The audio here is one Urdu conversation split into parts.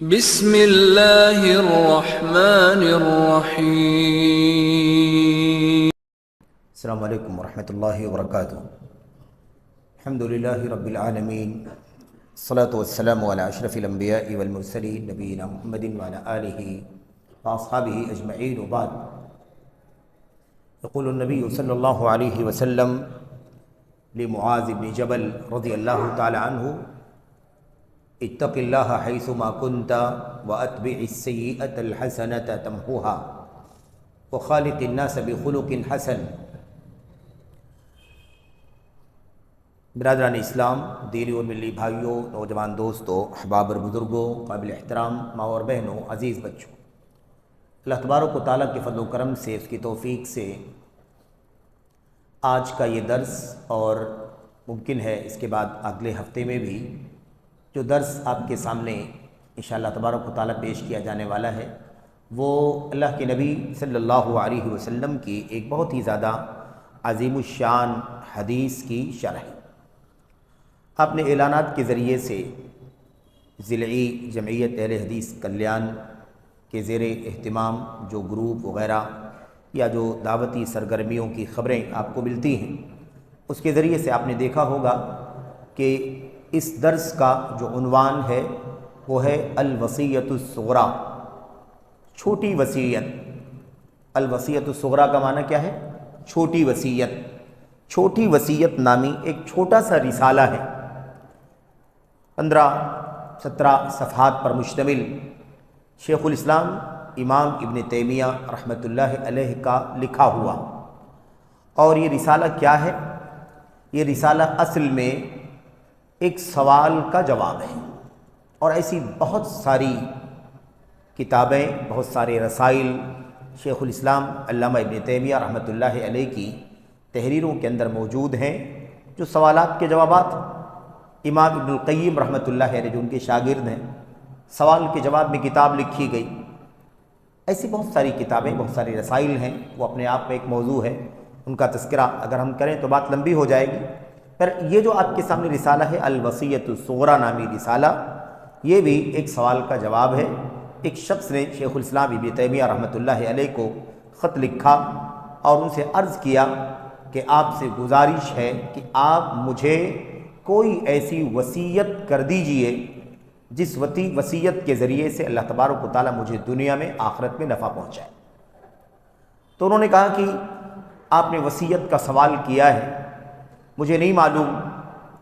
بسم اللہ الرحمن الرحیم۔ السلام علیکم ورحمۃ اللہ وبرکاتہ۔ الحمد للہ رب العالمین، الصلاۃ والسلام علی اشرف الانبیاء والمرسلین نبینا محمد وعلی آلہ واصحابہ اجمعین، وبعد۔ یقول النبی صلی اللہ علیہ وسلم لمعاذ بن جبل رضی اللہ تعالی عنہ: اتق اللہ حیث ما کنت واتبع السیئۃ الحسنۃ تمحوها وخالق الناس بخلق حسن۔ برادران اسلام، دینی اور ملی بھائیوں، نوجوان دوستوں، احباب اور بزرگوں، قابل احترام ماں اور بہنوں، عزیز بچوں، اللہ تبارک و تعالیٰ کے فضل و کرم سے، اس کی توفیق سے آج کا یہ درس، اور ممکن ہے اس کے بعد اگلے ہفتے میں بھی جو درس آپ کے سامنے انشاءاللہ تبارک و تعالیٰ پیش کیا جانے والا ہے، وہ اللہ کے نبی صلی اللہ علیہ وسلم کی ایک بہت ہی زیادہ عظیم الشان حدیث کی شرح ہے۔ آپ نے اعلانات کے ذریعے سے ضلعی جمعیت اہل حدیث کلیان کے زیر اہتمام جو گروپ وغیرہ یا جو دعوتی سرگرمیوں کی خبریں آپ کو ملتی ہیں، اس کے ذریعے سے آپ نے دیکھا ہوگا کہ اس درس کا جو عنوان ہے وہ ہے الوصیۃ الصغریٰ، چھوٹی وصیت۔ الوصیۃ الصغریٰ کا معنی کیا ہے؟ چھوٹی وصیت۔ چھوٹی وصیت نامی ایک چھوٹا سا رسالہ ہے، 15-17 صفحات پر مشتمل، شیخ الاسلام امام ابن تیمیہ رحمۃ اللہ علیہ کا لکھا ہوا۔ اور یہ رسالہ کیا ہے؟ یہ رسالہ اصل میں ایک سوال کا جواب ہے، اور ایسی بہت ساری کتابیں، بہت سارے رسائل شیخ الاسلام علامہ ابن تیمیہ رحمۃ اللہ علیہ کی تحریروں کے اندر موجود ہیں، جو سوالات کے جوابات۔ امام ابن القیم رحمۃ اللہ علیہ جو ان کے شاگرد ہیں، سوال کے جواب میں کتاب لکھی گئی۔ ایسی بہت ساری کتابیں، بہت ساری رسائل ہیں، وہ اپنے آپ میں ایک موضوع ہے، ان کا تذکرہ اگر ہم کریں تو بات لمبی ہو جائے گی۔ پر یہ جو آپ کے سامنے رسالہ ہے الوصیۃ الصغریٰ نامی رسالہ، یہ بھی ایک سوال کا جواب ہے۔ ایک شخص نے شیخ الاسلام ابن تیمیہ رحمۃ اللہ علیہ کو خط لکھا اور ان سے عرض کیا کہ آپ سے گزارش ہے کہ آپ مجھے کوئی ایسی وصیت کر دیجئے جس وصیت کے ذریعے سے اللہ تبارک و تعالیٰ مجھے دنیا میں آخرت میں نفع پہنچائے۔ تو انہوں نے کہا کہ آپ نے وصیت کا سوال کیا ہے، مجھے نہیں معلوم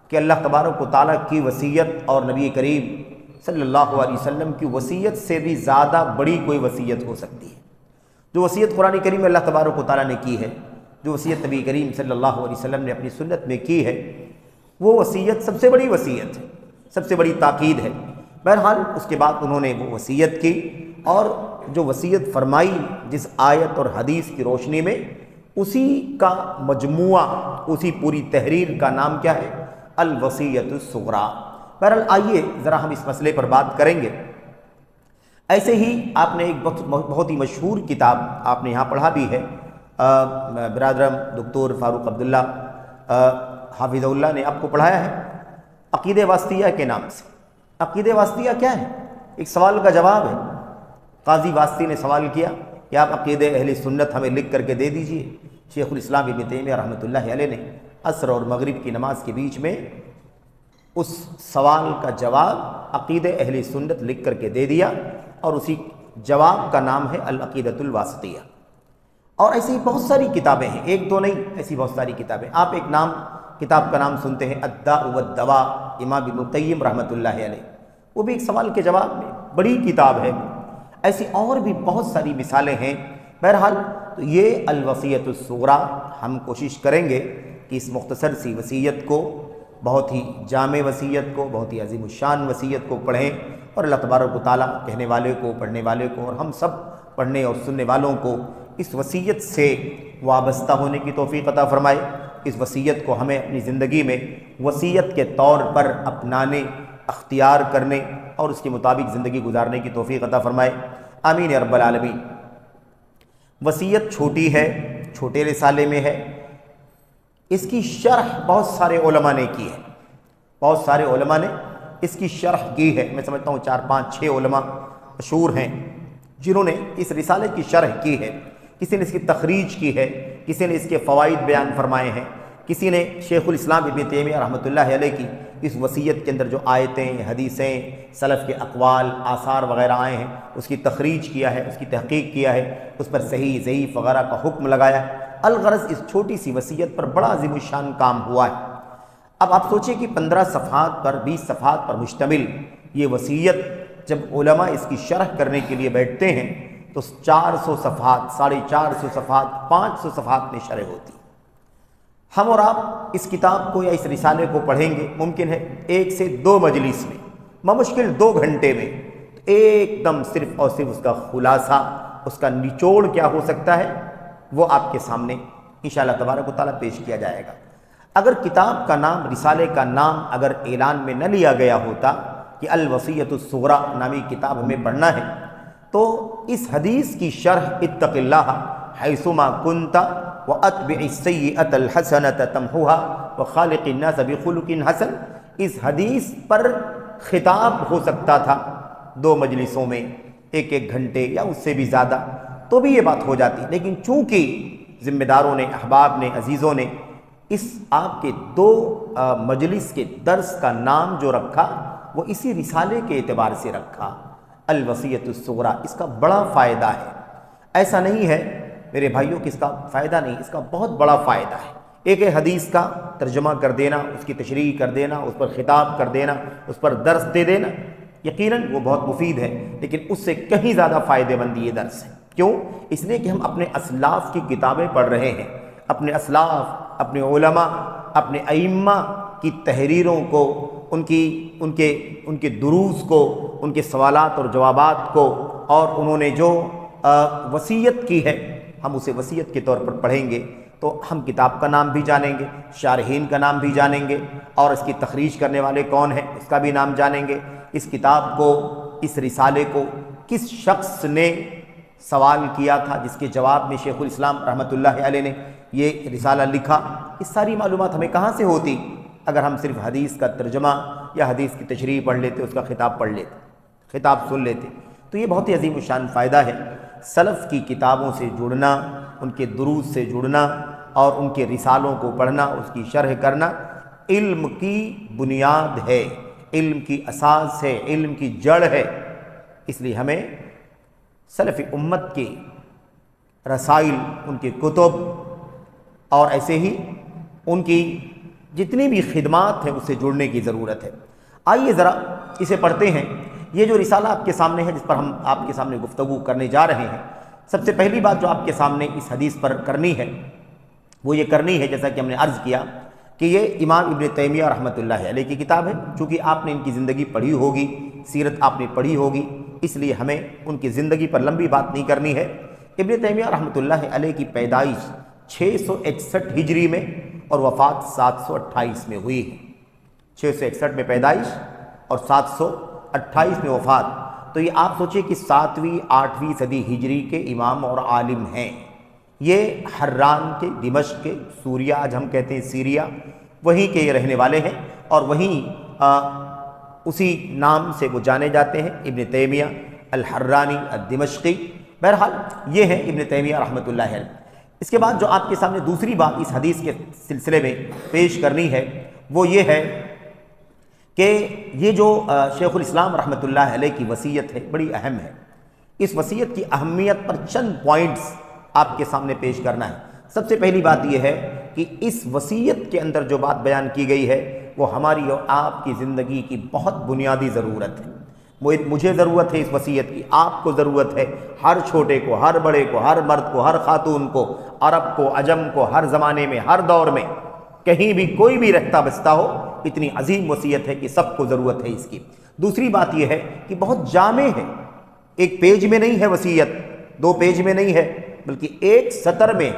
کہ اللہ تبارک و تعالیٰ کی وصیت اور نبی کریم صلی اللہ علیہ وسلم کی وصیت سے بھی زیادہ بڑی کوئی وصیت ہو سکتی ہے۔ جو وصیت قرآن کریم میں اللہ تبارک و تعالیٰ نے کی ہے، جو وصیت نبی کریم صلی اللہ علیہ وسلم نے اپنی سنت میں کی ہے، وہ وصیت سب سے بڑی وصیت ہے، سب سے بڑی تاکید ہے۔ بہرحال اس کے بعد انہوں نے وہ وصیت کی، اور جو وصیت فرمائی جس آیت اور حدیث کی روشنی میں، اسی کا مجموعہ، اسی پوری تحریر کا نام کیا ہے؟ الوصیۃ الصغریٰ۔ بہرحال آئیے ذرا ہم اس مسئلے پر بات کریں گے۔ ایسے ہی آپ نے ایک بہت ہی مشہور کتاب آپ نے یہاں پڑھا بھی ہے، برادرم دکتور فاروق عبداللہ حافظ اللہ نے آپ کو پڑھایا ہے، عقیدہ واسطیہ کے نام سے۔ عقیدہ واسطیہ کیا ہے؟ ایک سوال کا جواب ہے۔ قاضی واسطی نے سوال کیا کہ آپ عقیدہ اہل سنت ہمیں لکھ کر کے دے دیجئے۔ شیخ الاسلام ابن تیمیہ رحمۃ اللہ علیہ نے عصر اور مغرب کی نماز کے بیچ میں اس سوال کا جواب عقیدہ اہل سنت لکھ کر کے دے دیا، اور اسی جواب کا نام ہے العقیدۃ الواسطیہ۔ اور ایسی بہت ساری کتابیں ہیں، ایک دو نہیں، ایسی بہت ساری کتابیں۔ آپ ایک کتاب کا نام سنتے ہیں الداء والدواء، امام ابن القیم رحمۃ اللہ علیہ، وہ بھی ایک سوال کے جواب میں بڑی کتاب ہے۔ ایسی اور بھی بہت ساری مثالیں ہیں۔ بہرحال تو یہ الوصیۃ الصغریٰ، ہم کوشش کریں گے کہ اس مختصر سی وصیت کو، بہت ہی جامع وصیت کو، بہت ہی عظیم الشان وصیت کو پڑھیں، اور اللہ تبارک و تعالیٰ کہنے والے کو، پڑھنے والے کو، اور ہم سب پڑھنے اور سننے والوں کو اس وصیت سے وابستہ ہونے کی توفیق عطا فرمائے۔ اس وصیت کو ہمیں اپنی زندگی میں وصیت کے طور پر اپنانے، اختیار کرنے اور اس کے مطابق زندگی گزارنے کی توفیق عطا فرمائے، آمین یا رب العالمین۔ وصیت چھوٹی ہے، چھوٹے رسالے میں ہے، اس کی شرح بہت سارے علماء نے کی ہے، بہت سارے علماء نے اس کی شرح کی ہے، میں سمجھتا ہوں 4 5 6 علماء مشہور ہیں جنہوں نے اس رسالے کی شرح کی ہے، کسی نے اس کی تخریج کی ہے، کسی نے اس کے فوائد بیان فرمائے ہیں، کسی نے شیخ الاسلام ابن تیمیہ رحمۃ اللہ علیہ کی اس وصیت کے اندر جو آیتیں، حدیثیں، سلف کے اقوال، آثار وغیرہ آئے ہیں اس کی تخریج کیا ہے، اس کی تحقیق کیا ہے، اس پر صحیح ضعیف وغیرہ کا حکم لگایا ہے۔ الغرض اس چھوٹی سی وصیت پر بڑا عظیم الشان کام ہوا ہے۔ اب آپ سوچیں کہ 15 صفحات پر 20 صفحات پر مشتمل یہ وصیت جب علماء اس کی شرح کرنے کے لیے بیٹھتے ہیں تو 400 صفحات، 450 صفحات، 500 صفحات میں شرح ہوتی۔ ہم اور آپ اس کتاب کو یا اس رسالے کو پڑھیں گے، ممکن ہے 1 سے 2 مجلس میں، بمشکل 2 گھنٹے میں ایک دم صرف اور صرف اس کا خلاصہ، اس کا نچوڑ کیا ہو سکتا ہے وہ آپ کے سامنے انشاءاللہ تبارک و تعالیٰ پیش کیا جائے گا۔ اگر کتاب کا نام، رسالے کا نام اگر اعلان میں نہ لیا گیا ہوتا کہ الوصیۃ الصغریٰ نامی کتاب ہمیں پڑھنا ہے، تو اس حدیث کی شرح اتق اللہ حیثما کنت واتبع السیئۃ الحسنۃ تمحوها وخالق الناس بخلق حسن، اس حدیث پر خطاب ہو سکتا تھا 2 مجلسوں میں 1 گھنٹے یا اس سے بھی زیادہ، تو بھی یہ بات ہو جاتی، لیکن چونکہ ذمہ داروں نے، احباب نے، عزیزوں نے اس آپ کے 2 مجلس کے درس کا نام جو رکھا وہ اسی رسالے کے اعتبار سے رکھا، الوصیۃ الصغریٰ۔ اس کا بڑا فائدہ ہے، ایسا نہیں ہے میرے بھائیوں کہ اس کا فائدہ نہیں، اس کا بہت بڑا فائدہ ہے۔ ایک حدیث کا ترجمہ کر دینا، اس کی تشریح کر دینا، اس پر خطاب کر دینا، اس پر درس دے دینا، یقیناً وہ بہت مفید ہے، لیکن اس سے کہیں زیادہ فائدہ مند یہ درس ہے۔ کیوں؟ اس لیے کہ ہم اپنے اسلاف کی کتابیں پڑھ رہے ہیں، اپنے اسلاف، اپنے علماء، اپنے ائمہ کی تحریروں کو، ان کے دروس کو، ان کے سوالات اور جوابات کو، اور انہوں نے جو وصیت کی ہے ہم اسے وصیت کے طور پر پڑھیں گے تو ہم کتاب کا نام بھی جانیں گے، شارحین کا نام بھی جانیں گے، اور اس کی تخریج کرنے والے کون ہیں اس کا بھی نام جانیں گے۔ اس کتاب کو، اس رسالے کو کس شخص نے سوال کیا تھا جس کے جواب میں شیخ الاسلام رحمۃ اللہ علیہ نے یہ رسالہ لکھا، اس ساری معلومات ہمیں کہاں سے ہوتی اگر ہم صرف حدیث کا ترجمہ یا حدیث کی تشریح پڑھ لیتے، اس کا خطاب پڑھ لیتے، خطاب سن لیتے۔ تو یہ بہت ہی عظیم الشان فائدہ ہے، سلف کی کتابوں سے جڑنا، ان کے دروس سے جڑنا اور ان کے رسالوں کو پڑھنا، اس کی شرح کرنا علم کی بنیاد ہے، علم کی اساس ہے، علم کی جڑ ہے۔ اس لیے ہمیں سلف امت کے رسائل، ان کے کتب اور ایسے ہی ان کی جتنی بھی خدمات ہیں اس سے جڑنے کی ضرورت ہے۔ آئیے ذرا اسے پڑھتے ہیں۔ یہ جو رسالہ آپ کے سامنے ہے، جس پر ہم آپ کے سامنے گفتگو کرنے جا رہے ہیں، سب سے پہلی بات جو آپ کے سامنے اس حدیث پر کرنی ہے وہ یہ کرنی ہے، جیسا کہ ہم نے عرض کیا کہ یہ امام ابن تیمیہ رحمۃ اللہ علیہ کی کتاب ہے۔ چونکہ آپ نے ان کی زندگی پڑھی ہوگی، سیرت آپ نے پڑھی ہوگی، اس لیے ہمیں ان کی زندگی پر لمبی بات نہیں کرنی ہے۔ ابن تیمیہ رحمۃ اللہ علیہ کی پیدائش 661 ہجری میں اور وفات 728 میں ہوئی ہے۔ 661 میں پیدائش اور 728 میں وفات، تو یہ آپ سوچیں کہ 7ویں 8ویں صدی ہجری کے امام اور عالم ہیں۔ یہ حران کے، دمشق کے، سوریہ آج ہم کہتے ہیں سیریا، وہیں کے یہ رہنے والے ہیں، اور وہیں اسی نام سے وہ جانے جاتے ہیں، ابن تیمیہ الحرانی الدمشقی۔ بہرحال یہ ہے ابن تیمیہ رحمۃ اللہ علیہ۔ اس کے بعد جو آپ کے سامنے دوسری بات اس حدیث کے سلسلے میں پیش کرنی ہے وہ یہ ہے کہ یہ جو شیخ الاسلام رحمۃ اللہ علیہ کی وصیت ہے بڑی اہم ہے۔ اس وصیت کی اہمیت پر چند پوائنٹس آپ کے سامنے پیش کرنا ہے۔ سب سے پہلی بات یہ ہے کہ اس وصیت کے اندر جو بات بیان کی گئی ہے وہ ہماری اور آپ کی زندگی کی بہت بنیادی ضرورت ہے۔ مجھے ضرورت ہے اس وصیت کی، آپ کو ضرورت ہے، ہر چھوٹے کو، ہر بڑے کو، ہر مرد کو، ہر خاتون کو، عرب کو، عجم کو، ہر زمانے میں، ہر دور میں، کہیں بھی کوئی بھی رہتا بستا ہو، اتنی عظیم وصیت ہے کہ سب کو ضرورت ہے اس کی۔ دوسری بات یہ ہے کہ بہت جامع ہے، ایک پیج میں نہیں ہے وصیت، 2 پیج میں نہیں ہے، بلکہ 1 سطر میں،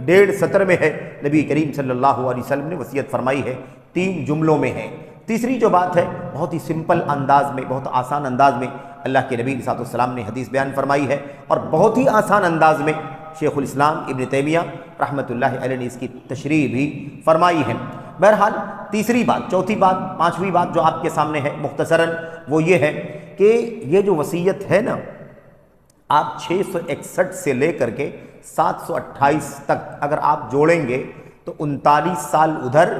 1.5 سطر میں ہے۔ نبی کریم صلی اللہ علیہ وسلم نے وصیت فرمائی ہے، 3 جملوں میں ہے۔ تیسری جو بات ہے بہت ہی سمپل انداز میں، بہت آسان انداز میں اللہ کے نبی صلی اللہ علیہ وسلم نے حدیث بیان فرمائی ہے، اور بہت ہی آسان انداز میں شیخ الاسلام ابن تیمیہ رحمۃ اللہ علیہ نے اس کی تشریح بھی فرمائی ہے۔ بہرحال تیسری بات، چوتھی بات، پانچویں بات جو آپ کے سامنے ہے مختصراً وہ یہ ہے کہ یہ جو وصیت ہے نا، آپ 661 سے لے کر کے 728 تک اگر آپ جوڑیں گے تو 39 سال ادھر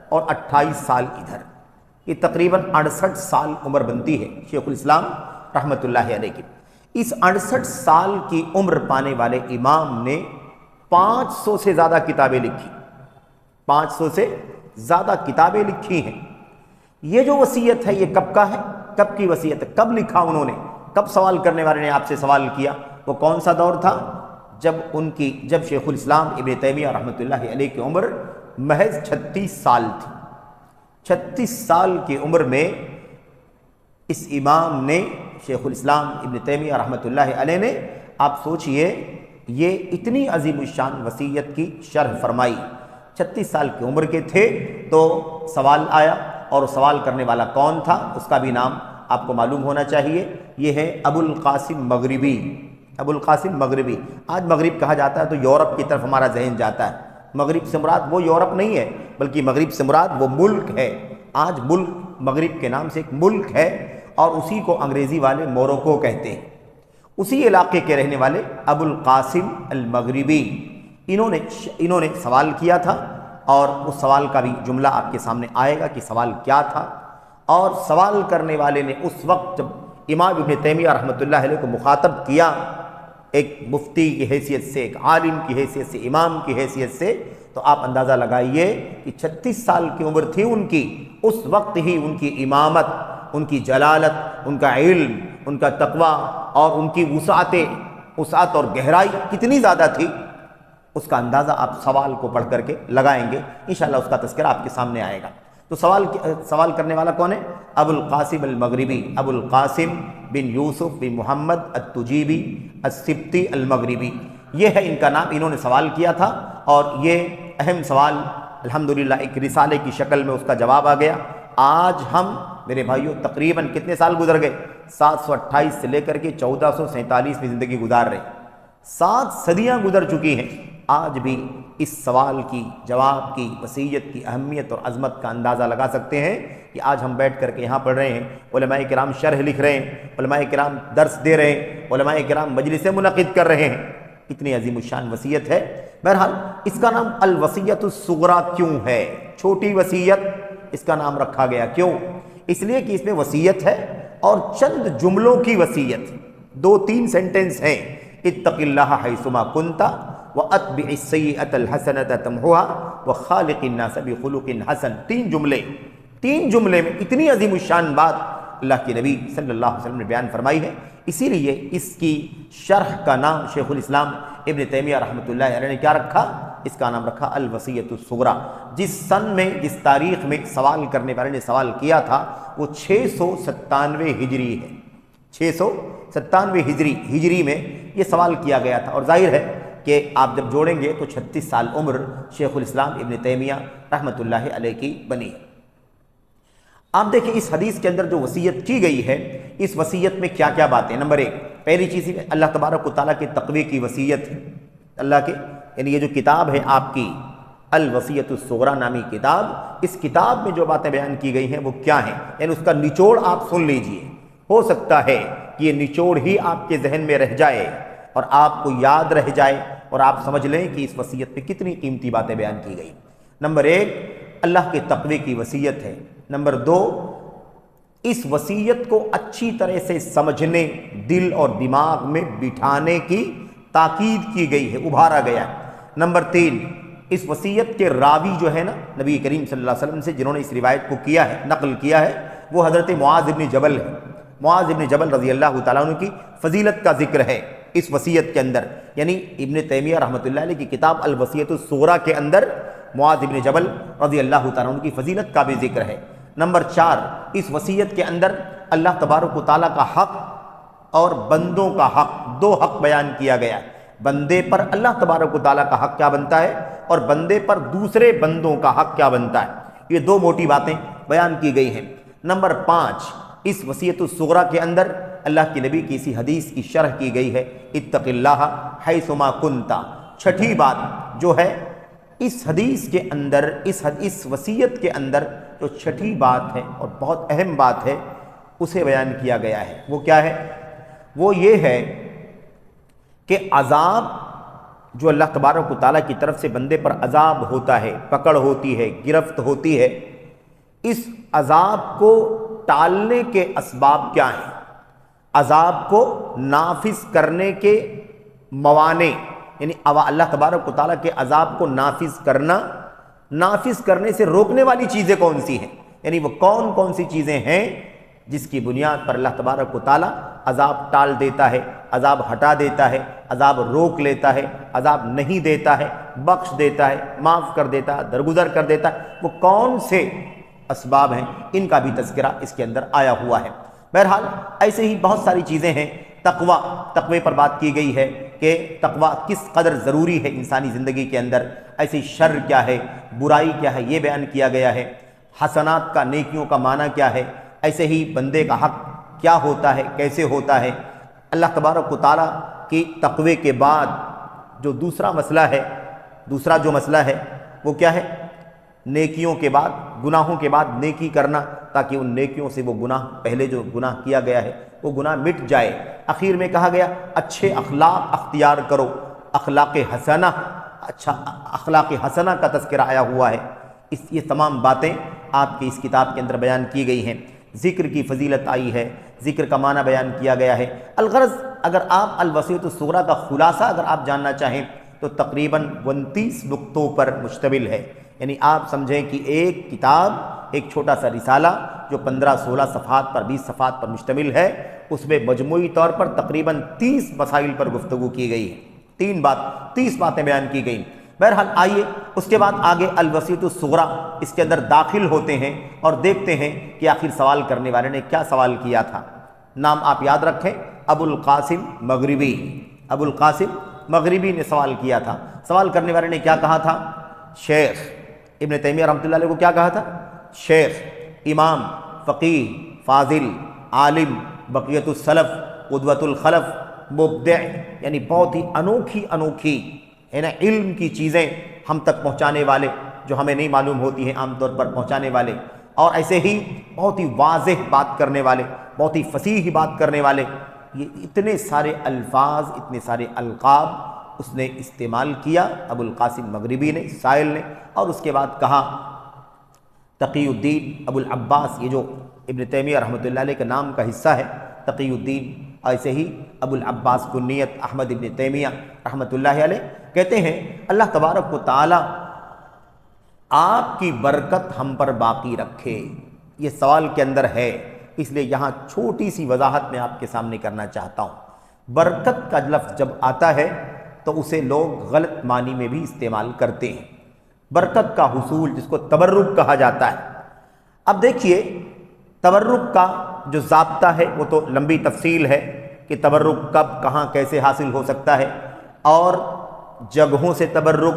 اور 28 سال ادھر، یہ تقریباً 68 سال عمر بنتی ہے شیخ الاسلام رحمۃ اللہ علیہ کی۔ اس 68 سال کی عمر پانے والے امام نے 500 سے زیادہ کتابیں لکھی، 500 سے زیادہ کتابیں لکھی ہیں۔ یہ جو وصیت ہے یہ کب کا ہے؟ کب کی وصیت ہے؟ کب لکھا انہوں نے؟ کب سوال کرنے والے نے آپ سے سوال کیا؟ وہ کون سا دور تھا؟ جب شیخ الاسلام ابن تیمیہ رحمۃ اللہ علیہ کی عمر محض 36 سال تھی۔ 36 سال کی عمر میں اس امام نے، شیخ الاسلام ابن تیمیہ رحمۃ اللہ علیہ نے، آپ سوچئے یہ اتنی عظیم الشان وصیت کی شرح فرمائی۔ 36 سال کی عمر کے تھے تو سوال آیا، اور سوال کرنے والا کون تھا اس کا بھی نام آپ کو معلوم ہونا چاہیے، یہ ہے ابو القاسم مغربی۔ ابو القاسم مغربی، آج مغرب کہا جاتا ہے تو یورپ کی طرف ہمارا ذہن جاتا ہے۔ مغرب سے مراد وہ یورپ نہیں ہے، بلکہ مغرب سے مراد وہ ملک ہے۔ آج ملک مغرب کے نام سے ایک ملک ہے، اور اسی کو انگریزی والے موروکو کہتے ہیں۔ اسی علاقے کے رہنے والے ابو القاسم المغربی، انہوں نے سوال کیا تھا، اور اس سوال کا بھی جملہ آپ کے سامنے آئے گا کہ سوال کیا تھا۔ اور سوال کرنے والے نے اس وقت جب امام ابن تیمیہ رحمۃ اللہ علیہ کو مخاطب کیا، ایک مفتی کی حیثیت سے، ایک عالم کی حیثیت سے، امام کی حیثیت سے، تو آپ اندازہ لگائیے کہ 36 سال کی عمر تھی ان کی، اس وقت ہی ان کی امامت، ان کی جلالت، ان کا علم، ان کا تقوی اور ان کی وسعت اور گہرائی کتنی زیادہ تھی، اس کا اندازہ آپ سوال کو پڑھ کر کے لگائیں گے، انشاءاللہ اس کا تذکرہ آپ کے سامنے آئے گا۔ تو سوال کرنے والا کون ہے؟ ابو القاسم المغربی، ابو القاسم بن یوسف بن محمد التجیبی السبتی المغربی، یہ ہے ان کا نام۔ انہوں نے سوال کیا تھا، اور یہ اہم سوال الحمدللہ ایک رسالے کی شکل میں اس کا جواب آ گیا۔ آج ہم میرے بھائیوں تقریباً کتنے سال گزر گئے؟ 728 سے لے کر کے 1447 میں زندگی گزار رہے، 7 صدیاں گزر چکی ہیں۔ آج بھی اس سوال کی جواب کی وصیت کی اہمیت اور عظمت کا اندازہ لگا سکتے ہیں کہ آج ہم بیٹھ کر کے یہاں پڑھ رہے ہیں، علماء کرام شرح لکھ رہے ہیں، علماء کرام درس دے رہے ہیں، علماء کرام مجلسیں منعقد کر رہے ہیں، کتنی عظیم الشان وصیت ہے۔ بہرحال اس کا نام الوصیت الصغریٰ کیوں ہے؟ چھوٹی وصیت اس کا نام رکھا گیا، کیوں؟ اس لیے کہ اس میں وصیت ہے اور چند جملوں کی وصیت، 2-3 سینٹنس ہیں۔ اتق اللہ حیثما کنت واتبع السیئۃ الحسنۃ تمحوها وخالق الناس بخلق حسن، 3 جملے میں اتنی عظیم الشان بات اللہ کے نبی صلی اللہ علیہ وسلم نے بیان فرمائی ہے۔ اسی لیے اس کی شرح کا نام شیخ الاسلام ابن تیمیہ رحمۃ اللہ علیہ نے کیا رکھا؟ اس کا نام رکھا الوصیۃ الصغریٰ۔ جس سن میں، جس تاریخ میں سوال کرنے والے نے سوال کیا تھا وہ 697 ہجری ہے، 697 ہجری میں یہ سوال کیا گیا تھا، اور ظاہر ہے کہ آپ جب جوڑیں گے تو 36 سال عمر شیخ الاسلام ابن تیمیہ رحمۃ اللہ علیہ کی بنی۔ آپ دیکھیں اس حدیث کے اندر جو وصیت کی گئی ہے، اس وصیت میں کیا کیا باتیں؟ نمبر 1، پہلی چیز اللہ تبارک و تعالیٰ کے تقوی کی وصیت ہے، اللہ کے، یعنی یہ جو کتاب ہے آپ کی الوصیۃ الصغریٰ نامی کتاب، اس کتاب میں جو باتیں بیان کی گئی ہیں وہ کیا ہیں؟ یعنی اس کا نچوڑ آپ سن لیجئے، ہو سکتا ہے کہ یہ نچوڑ ہی آپ کے ذہن میں رہ جائے اور آپ کو یاد رہ جائے، اور آپ سمجھ لیں کہ اس وصیت میں کتنی قیمتی باتیں بیان کی گئی۔ نمبر 1، اللہ کے تقوی کی وصیت ہے۔ نمبر 2، اس وصیت کو اچھی طرح سے سمجھنے، دل اور دماغ میں بٹھانے کی تاکید کی گئی ہے، ابھارا گیا ہے۔ نمبر 3، اس وصیت کے راوی جو ہے نا نبی کریم صلی اللہ علیہ وسلم سے جنہوں نے اس روایت کو کیا ہے، نقل کیا ہے، وہ حضرت معاذ ابن جبل ہے۔ معاذ ابن جبل رضی اللہ تعالیٰ عنہ کی فضیلت کا ذکر ہے اس وصیت کے اندر، یعنی ابن تیمیہ رحمۃ اللہ علیہ کی کتاب الوصیۃ الصغریٰ کے اندر معاذ ابن جبل رضی اللہ تعالیٰ عنہ کی فضیلت کا بھی ذکر ہے۔ نمبر 4، اس وصیت کے اندر اللہ تبارک و تعالیٰ کا حق اور بندوں کا حق، 2 حق بیان کیا گیا ہے۔ بندے پر اللہ تبارک و تعالیٰ کا حق کیا بنتا ہے، اور بندے پر دوسرے بندوں کا حق کیا بنتا ہے، یہ 2 موٹی باتیں بیان کی گئی ہیں۔ نمبر 5، اس وصیت الصغریٰ کے اندر اللہ کے نبی کی اسی حدیث کی شرح کی گئی ہے، اتق اللہ حیثما کنت۔ چھٹی بات جو ہے اس حدیث کے اندر اس وصیت کے اندر جو چھٹی بات ہے اور بہت اہم بات ہے اسے بیان کیا گیا ہے۔ وہ کیا ہے؟ وہ یہ ہے کہ عذاب جو اللہ تبارک و تعالیٰ کی طرف سے بندے پر عذاب ہوتا ہے، پکڑ ہوتی ہے، گرفت ہوتی ہے، اس عذاب کو ٹالنے کے اسباب کیا ہیں؟ عذاب کو نافذ کرنے کے موانع، یعنی اللہ تبارک و تعالیٰ کے عذاب کو نافذ کرنے سے روکنے والی چیزیں کون سی ہیں؟ یعنی وہ کون کون سی چیزیں ہیں جس کی بنیاد پر اللہ تبارک و تعالیٰ عذاب ٹال دیتا ہے، عذاب ہٹا دیتا ہے، عذاب روک لیتا ہے، عذاب نہیں دیتا ہے، بخش دیتا ہے، معاف کر دیتا ہے، درگزر کر دیتا ہے، وہ کون سے اسباب ہیں؟ ان کا بھی تذکرہ اس کے اندر آیا ہوا ہے۔ بہرحال ایسے ہی بہت ساری چیزیں ہیں۔ تقوی پر بات کی گئی ہے کہ تقوی کس قدر ضروری ہے انسانی زندگی کے اندر، ایسے شر کیا ہے، برائی کیا ہے، یہ بیان کیا گیا ہے۔ حسنات کا، نیکیوں کا معنی کیا ہے، ایسے ہی بندے کا حق کیا ہوتا ہے، کیسے ہوتا ہے۔ اللہ تبارک و تعالیٰ کی تقوی کے بعد جو دوسرا جو مسئلہ ہے وہ کیا ہے؟ نیکیوں کے بعد، گناہوں کے بعد نیکی کرنا، تاکہ ان نیکیوں سے وہ گناہ، پہلے جو گناہ کیا گیا ہے وہ گناہ مٹ جائے۔ اخیر میں کہا گیا اچھے اخلاق اختیار کرو، اخلاق حسنہ کا تذکرہ آیا ہوا ہے۔ یہ تمام باتیں آپ کی اس کتاب کے اندر بیان کی گئی ہیں۔ ذکر کی فضیلت آئی ہے، ذکر کا معنی بیان کیا گیا ہے۔ الغرض اگر آپ الوصیۃ الصغریٰ کا خلاصہ اگر آپ جاننا چاہیں تو تقریباً 29 نقطوں پر مشتمل ہے، یعنی آپ سمجھیں کہ ایک کتاب، ایک چھوٹا سا رسالہ جو 15-16 صفحات پر 20 صفحات پر مشتمل ہے، اس میں مجموعی طور پر تقریباً 30 مسائل پر گفتگو کی گئی ہے، 30 باتیں بیان کی گئیں۔ بہرحال آئیے اس کے بعد آگے الوصیۃ الصغریٰ اس کے اندر داخل ہوتے ہیں اور دیکھتے ہیں کہ آخر سوال کرنے والے نے کیا سوال کیا تھا۔ نام آپ یاد رکھیں، ابو القاسم مغربی نے سوال کیا تھا۔ سوال کرنے والے نے کیا کہا تھا؟ شیخ ابن تیمیہ رحمۃ اللہ علیہ کو کیا کہا تھا؟ شیخ، امام، فقیہ، فاضل، عالم، بقیۃ السلف، قدوۃ الخلف، مبدع، یعنی بہت ہی انوکھی ہے نا علم کی چیزیں ہم تک پہنچانے والے، جو ہمیں نہیں معلوم ہوتی ہیں عام طور پر پہنچانے والے، اور ایسے ہی بہت ہی واضح بات کرنے والے، بہت ہی فصیح بات کرنے والے۔ یہ اتنے سارے الفاظ، اتنے سارے القاب اس نے استعمال کیا ابو القاسم مغربی نے، سائل نے، اور اس کے بعد کہا تقی الدین ابو العباس، یہ جو ابن تیمیہ رحمۃ اللہ علیہ کے نام کا حصہ ہے، تقی الدین، ایسے ہی ابو العباس کنیت احمد ابن تیمیہ رحمۃ اللہ علیہ، کہتے ہیں اللہ تبارک و تعالی آپ کی برکت ہم پر باقی رکھے۔ یہ سوال کے اندر ہے، اس لیے یہاں چھوٹی سی وضاحت میں آپ کے سامنے کرنا چاہتا ہوں۔ برکت کا لفظ جب آتا ہے تو اسے لوگ غلط معنی میں بھی استعمال کرتے ہیں۔ برکت کا حصول جس کو تبرک کہا جاتا ہے۔ اب دیکھیے تبرک کا جو ضابطہ ہے وہ تو لمبی تفصیل ہے کہ تبرک کب، کہاں، کیسے حاصل ہو سکتا ہے، اور جگہوں سے تبرک،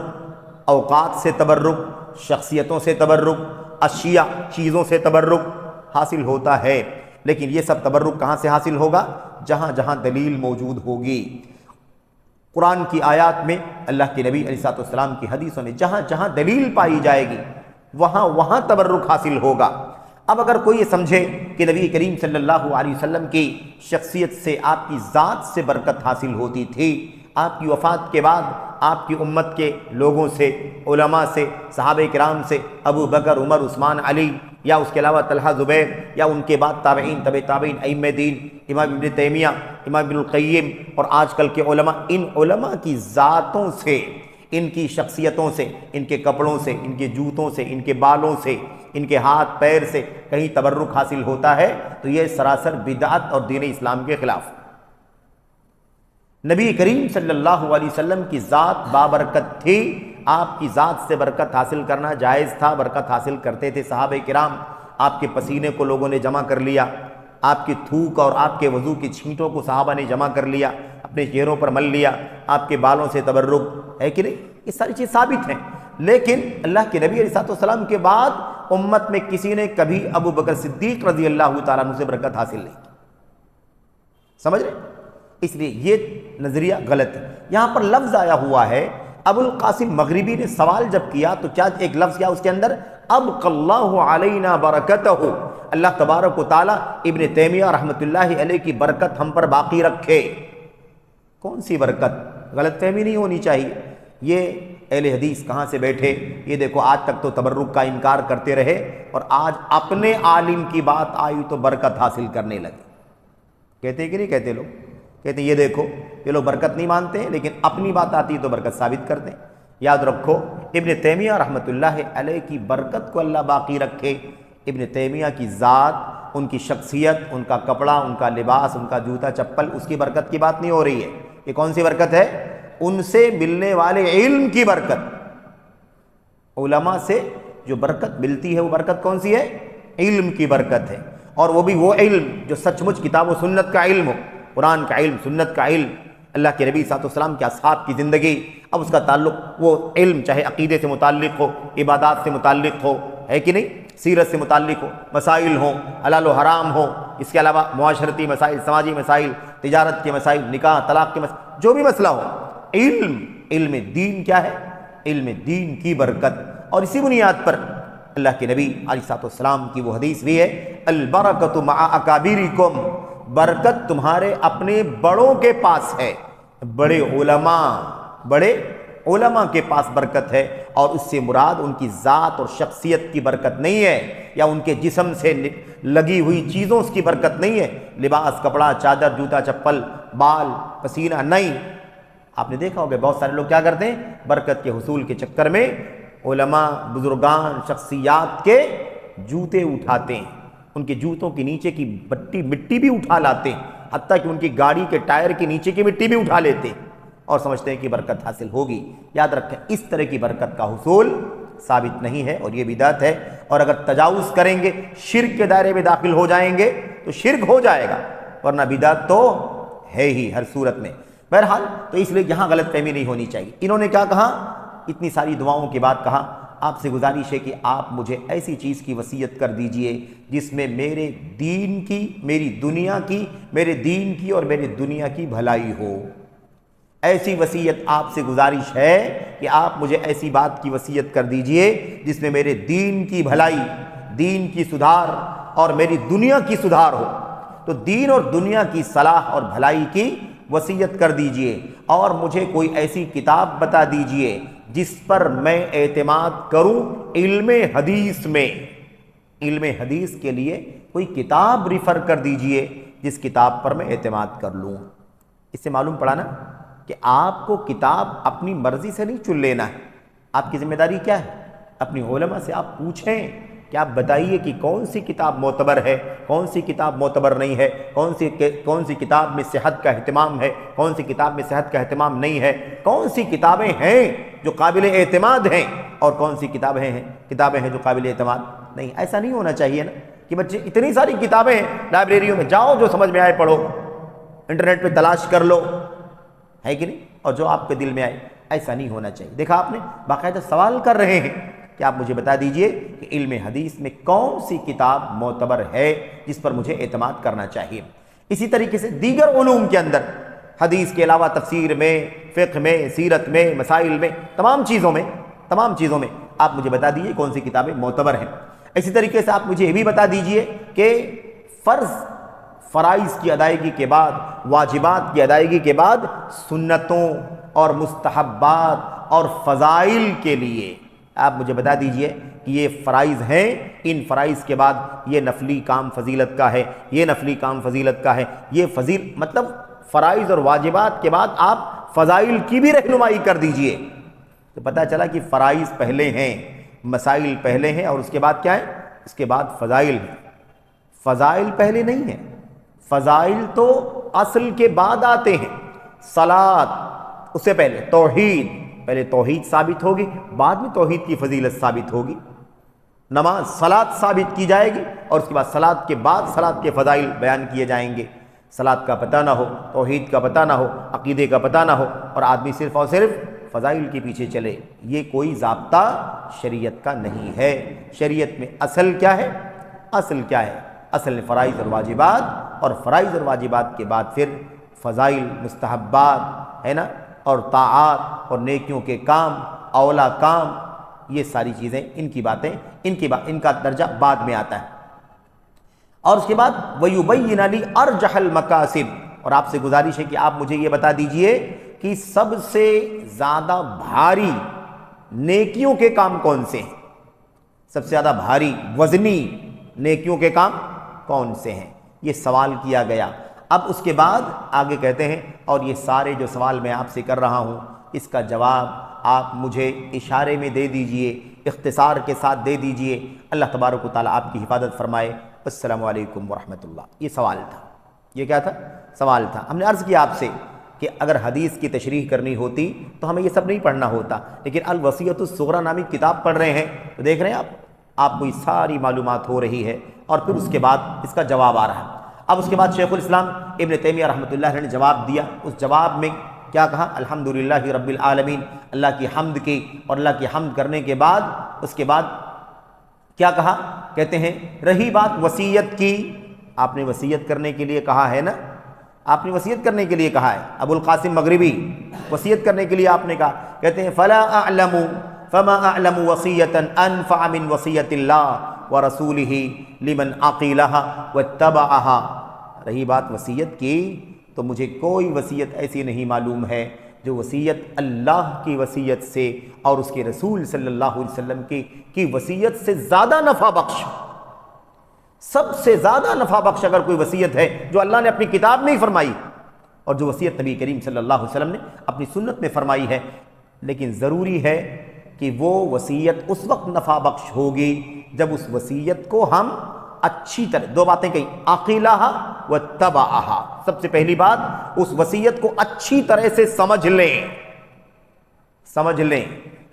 اوقات سے تبرک، شخصیتوں سے تبرک، اشیاء، چیزوں سے تبرک حاصل ہوتا ہے۔ لیکن یہ سب تبرک کہاں سے حاصل ہوگا؟ جہاں جہاں دلیل موجود ہوگی۔ قرآن کی آیات میں، اللہ کے نبی علیہ السلام کی حدیثوں میں جہاں جہاں دلیل پائی جائے گی وہاں وہاں تبرک حاصل ہوگا۔ اب اگر کوئی یہ سمجھے کہ نبی کریم صلی اللہ علیہ وسلم کی شخصیت سے، آپ کی ذات سے برکت حاصل ہوتی تھی، آپ کی وفات کے بعد آپ کی امت کے لوگوں سے، علماء سے، صحابہ کرام سے، ابو بکر، عمر، عثمان، علی، یا اس کے علاوہ طلحہ، زبیر، یا ان کے بعد تابعین، تابعین، ائمہ دین، امام ابن تیمیہ، امام ابن القیم، اور آج کل کے علماء، ان علماء کی ذاتوں سے، ان کی شخصیتوں سے، ان کے کپڑوں سے، ان کے جوتوں سے، ان کے بالوں سے، ان کے ہاتھ پیر سے کہیں تبرک حاصل ہوتا ہے تو یہ سراسر بدعت اور دین اسلام کے خلاف۔ نبی کریم صلی اللہ علیہ وسلم کی ذات بابرکت تھی، آپ کی ذات سے برکت حاصل کرنا جائز تھا، برکت حاصل کرتے تھے صحابہ کرام۔ آپ کے پسینے کو لوگوں نے جمع کر لیا، آپ کی تھوک اور آپ کے وضو کی چھینٹوں کو صحابہ نے جمع کر لیا، اپنے چہروں پر مل لیا، آپ کے بالوں سے تبرک ہے کہ نہیں؟ یہ ساری چیز ثابت ہیں۔ لیکن اللہ کے نبی علیہ السلام کے بعد امت میں کسی نے کبھی ابو بکر صدیق رضی اللہ تعالیٰ عنہ سے برکت حاصل نہیں کی۔ سمجھ رہے؟ اس لیے یہ نظریہ غلط ہے۔ یہاں پر لفظ آیا ہوا ہے ابو القاسم مغربی نے سوال جب کیا تو کیا ایک لفظ کیا اس کے اندر، ابقى اللہ علینا برکتہ، اللہ تبارک و تعالیٰ ابن تیمیہ رحمۃ اللہ علیہ کی برکت ہم پر باقی رکھے۔ کون سی برکت؟ غلط فہمی نہیں ہونی چاہیے۔ یہ اہل حدیث کہاں سے بیٹھے، یہ دیکھو آج تک تو تبرک کا انکار کرتے رہے اور آج اپنے عالم کی بات آئی تو برکت حاصل کرنے لگے۔ کہتے ہیں کہ نہیں کہتے لوگ؟ کہتے ہیں یہ دیکھو یہ لوگ برکت نہیں مانتے ہیں لیکن اپنی بات آتی تو برکت ثابت کرتے ہیں۔ یاد رکھو ابن تیمیہ رحمۃ اللہ علیہ کی برکت کو اللہ باقی رکھے، ابن تیمیہ کی ذات، ان کی شخصیت، ان کا کپڑا، ان کا لباس، ان کا جوتا چپل، اس کی برکت کی بات نہیں ہو رہی ہے۔ یہ کون سی برکت ہے؟ ان سے ملنے والے علم کی برکت۔ علماء سے جو برکت ملتی ہے وہ برکت کون سی ہے؟ علم کی برکت ہے، اور وہ بھی وہ علم جو سچ مچ کتاب و سنت کا علم ہو، قرآن کا علم، سنت کا علم، اللہ کے نبی صلی اللہ علیہ وسلم کے اصحاب کی زندگی۔ اب اس کا تعلق وہ علم چاہے عقیدے سے متعلق ہو، عبادات سے متعلق ہو، ہے کہ نہیں، سیرت سے متعلق ہو، مسائل ہوں، حلال و حرام ہو، اس کے علاوہ معاشرتی مسائل، سماجی مسائل، تجارت کے مسائل، نکاح طلاق کے مسائل، جو بھی مسئلہ ہو، علم دین کیا ہے؟ علم دین کی برکت۔ اور اسی بنیاد پر اللہ کے نبی علیہ الصلوۃ والسلام کی وہ حدیث بھی ہے، البرکۃ مع اکابرکم، برکت تمہارے اپنے بڑوں کے پاس ہے۔ بڑے علماء کے پاس برکت ہے، اور اس سے مراد ان کی ذات اور شخصیت کی برکت نہیں ہے، یا ان کے جسم سے لگی ہوئی چیزوں کی برکت نہیں ہے، لباس، کپڑا، چادر، جوتا چپل، بال، پسینہ نہیں۔ آپ نے دیکھا ہوگا بہت سارے لوگ کیا کرتے ہیں، برکت کے حصول کے چکر میں علماء، بزرگان، شخصیات کے جوتے اٹھاتے ہیں، ان کے جوتوں کے نیچے کی مٹی بھی اٹھا لاتے ہیں، حتیٰ کہ ان کی گاڑی کے ٹائر کے نیچے کی مٹی بھی اٹھا لیتے ہیں، اور سمجھتے ہیں کہ برکت حاصل ہوگی۔ یاد رکھیں اس طرح کی برکت کا حصول ثابت نہیں ہے، اور یہ بدعت ہے، اور اگر تجاوز کریں گے، شرک کے دائرے میں داخل ہو جائیں گے تو شرک ہو جائے گا، ورنہ بدعت تو ہے ہی ہر صورت میں۔ بہرحال تو اس لیے یہاں غلط فہمی نہیں ہونی چاہیے۔ انہوں نے کیا کہا؟ اتنی ساری دعاؤں کے بعد کہا آپ سے گزارش ہے کہ آپ مجھے ایسی چیز کی وصیت کر دیجئے جس میں میرے دین کی، میری دنیا کی، میرے دین کی اور میرے دنیا کی بھلائی ہو۔ ایسی وصیت آپ سے گزارش ہے کہ آپ مجھے ایسی بات کی وصیت کر دیجئے جس میں میرے دین کی بھلائی، دین کی سدھار اور میری دنیا کی سدھار ہو۔ تو دین اور دنیا کی صلاح اور بھلائی کی وصیت کر دیجئے، اور مجھے کوئی ایسی کتاب بتا دیجئے جس پر میں اعتماد کروں علم حدیث میں۔ علم حدیث کے لیے کوئی کتاب ریفر کر دیجئے جس کتاب پر میں اعتماد کر لوں۔ اس سے معلوم پڑا نا کہ آپ کو کتاب اپنی مرضی سے نہیں چن لینا ہے۔ آپ کی ذمہ داری کیا ہے؟ اپنی علماء سے آپ پوچھیں کہ آپ بتائیے کہ کون سی کتاب معتبر ہے، کون سی کتاب معتبر نہیں ہے، کون سی کتاب میں صحت کا اہتمام ہے، کون سی کتاب میں صحت کا اہتمام نہیں ہے، کون سی کتابیں ہیں جو قابل اعتماد ہیں اور کون سی کتابیں ہیں جو قابل اعتماد نہیں۔ ایسا نہیں ہونا چاہیے نا کہ بچے اتنی ساری کتابیں ہیں لائبریریوں میں، جاؤ جو سمجھ میں آئے پڑھو، انٹرنیٹ پہ تلاش کر لو، ہے کہ نہیں، اور جو آپ کے دل میں آئے۔ ایسا نہیں ہونا چاہیے۔ دیکھا آپ نے باقاعدہ سوال کر رہے ہیں کہ آپ مجھے بتا دیجئے کہ علم حدیث میں کون سی کتاب معتبر ہے جس پر مجھے اعتماد کرنا چاہیے۔ اسی طریقے سے دیگر علوم کے اندر، حدیث کے علاوہ تفسیر میں، فقہ میں، سیرت میں، مسائل میں، تمام چیزوں میں آپ مجھے بتا دیجئے کون سی کتابیں معتبر ہیں۔ اسی طریقے سے آپ مجھے یہ بھی بتا دیجئے کہ فرائض کی ادائیگی کے بعد، واجبات کی ادائیگی کے بعد سنتوں اور مستحبات اور فضائل کے لیے آپ مجھے بتا دیجئے کہ یہ فرائض ہیں، ان فرائض کے بعد یہ نفلی کام فضیلت کا ہے، یہ نفلی کام فضیلت کا ہے، یہ مطلب فرائض اور واجبات کے بعد آپ فضائل کی بھی رہنمائی کر دیجئے۔ تو پتہ چلا کہ فرائض پہلے ہیں، مسائل پہلے ہیں، اور اس کے بعد کیا ہے؟ اس کے بعد فضائل ہیں۔ فضائل پہلے نہیں ہیں، فضائل تو اصل کے بعد آتے ہیں۔ صلاۃ اس سے پہلے، پہلے توحید ثابت ہوگی، بعد میں توحید کی فضیلت ثابت ہوگی۔ نماز، صلاۃ ثابت کی جائے گی، اور اس کے بعد صلاۃ کے بعد صلاۃ کے فضائل بیان کیے جائیں گے۔ صلاۃ کا پتہ نہ ہو، توحید کا پتہ نہ ہو، عقیدے کا پتہ نہ ہو، اور آدمی صرف اور صرف فضائل کے پیچھے چلے، یہ کوئی ضابطہ شریعت کا نہیں ہے۔ شریعت میں اصل کیا ہے؟ اصل فرائض اور واجبات، اور فرائض اور واجبات کے بعد پھر فضائل، مستحبات، ہے نا، اور طاعات اور نیکیوں کے کام، اولا کام، یہ ساری چیزیں ان کی باتیں ان کا درجہ بعد میں آتا ہے۔ اور اس کے بعد وَيُبَيِّنَ لِي أَرْجَحَ الْمَكَاسِبِ، اور آپ سے گزارش ہے کہ آپ مجھے یہ بتا دیجئے کہ سب سے زیادہ بھاری نیکیوں کے کام کون سے ہیں، سب سے زیادہ بھاری وزنی نیکیوں کے کام کون سے ہیں، یہ سوال کیا گیا۔ اب اس کے بعد آگے کہتے ہیں اور یہ سارے جو سوال میں آپ سے کر رہا ہوں اس کا جواب آپ مجھے اشارے میں دے دیجئے، اختصار کے ساتھ دے دیجئے۔ اللہ تبارک و تعالیٰ آپ کی حفاظت فرمائے۔ السلام علیکم ورحمۃ اللہ۔ یہ سوال تھا، یہ کیا تھا؟ سوال تھا۔ ہم نے عرض کیا آپ سے کہ اگر حدیث کی تشریح کرنی ہوتی تو ہمیں یہ سب نہیں پڑھنا ہوتا، لیکن الوصیۃ الصغریٰ نامی کتاب پڑھ رہے ہیں تو دیکھ رہے ہیں آپ کو یہ ساری معلومات ہو رہی ہے، اور پھر اس کے بعد اس کا جواب آ رہا ہے۔ اب اس کے بعد شیخ الاسلام ابن تیمیہ رحمۃ اللہ علیہ نے جواب دیا۔ اس جواب میں کیا کہا؟ الحمدللہ رب العالمین، اللہ کی حمد کی، اور اللہ کی حمد کرنے کے بعد اس کے بعد کیا کہا؟ کہتے ہیں رہی بات وصیت کی، آپ نے وصیت کرنے کے لیے کہا ہے نا، آپ نے وصیت کرنے کے لیے کہا ہے، ابو القاسم مغربی وصیت کرنے کے لیے آپ نے کہا، کہتے ہیں فما اعلم وصیۃ انفع من وصیۃ اللہ ورسولہ لمن عقلھا واتبعھا۔ رہی بات وصیت کی تو مجھے کوئی وصیت ایسی نہیں معلوم ہے جو وصیت اللہ کی وصیت سے اور اس کے رسول صلی اللہ علیہ وسلم کی وصیت سے زیادہ نفع بخش، سب سے زیادہ نفع بخش اگر کوئی وصیت ہے جو اللہ نے اپنی کتاب میں ہی فرمائی اور جو وصیت نبی کریم صلی اللہ علیہ وسلم نے اپنی سنت میں فرمائی ہے، لیکن ضروری ہے کہ وہ وصیت اس وقت نفع بخش ہوگی جب اس وصیت کو ہم اچھی طرح، دو باتیں کہیں، عقلھا واتبعھا، سب سے پہلی بات اس وصیت کو اچھی طرح سے سمجھ لیں،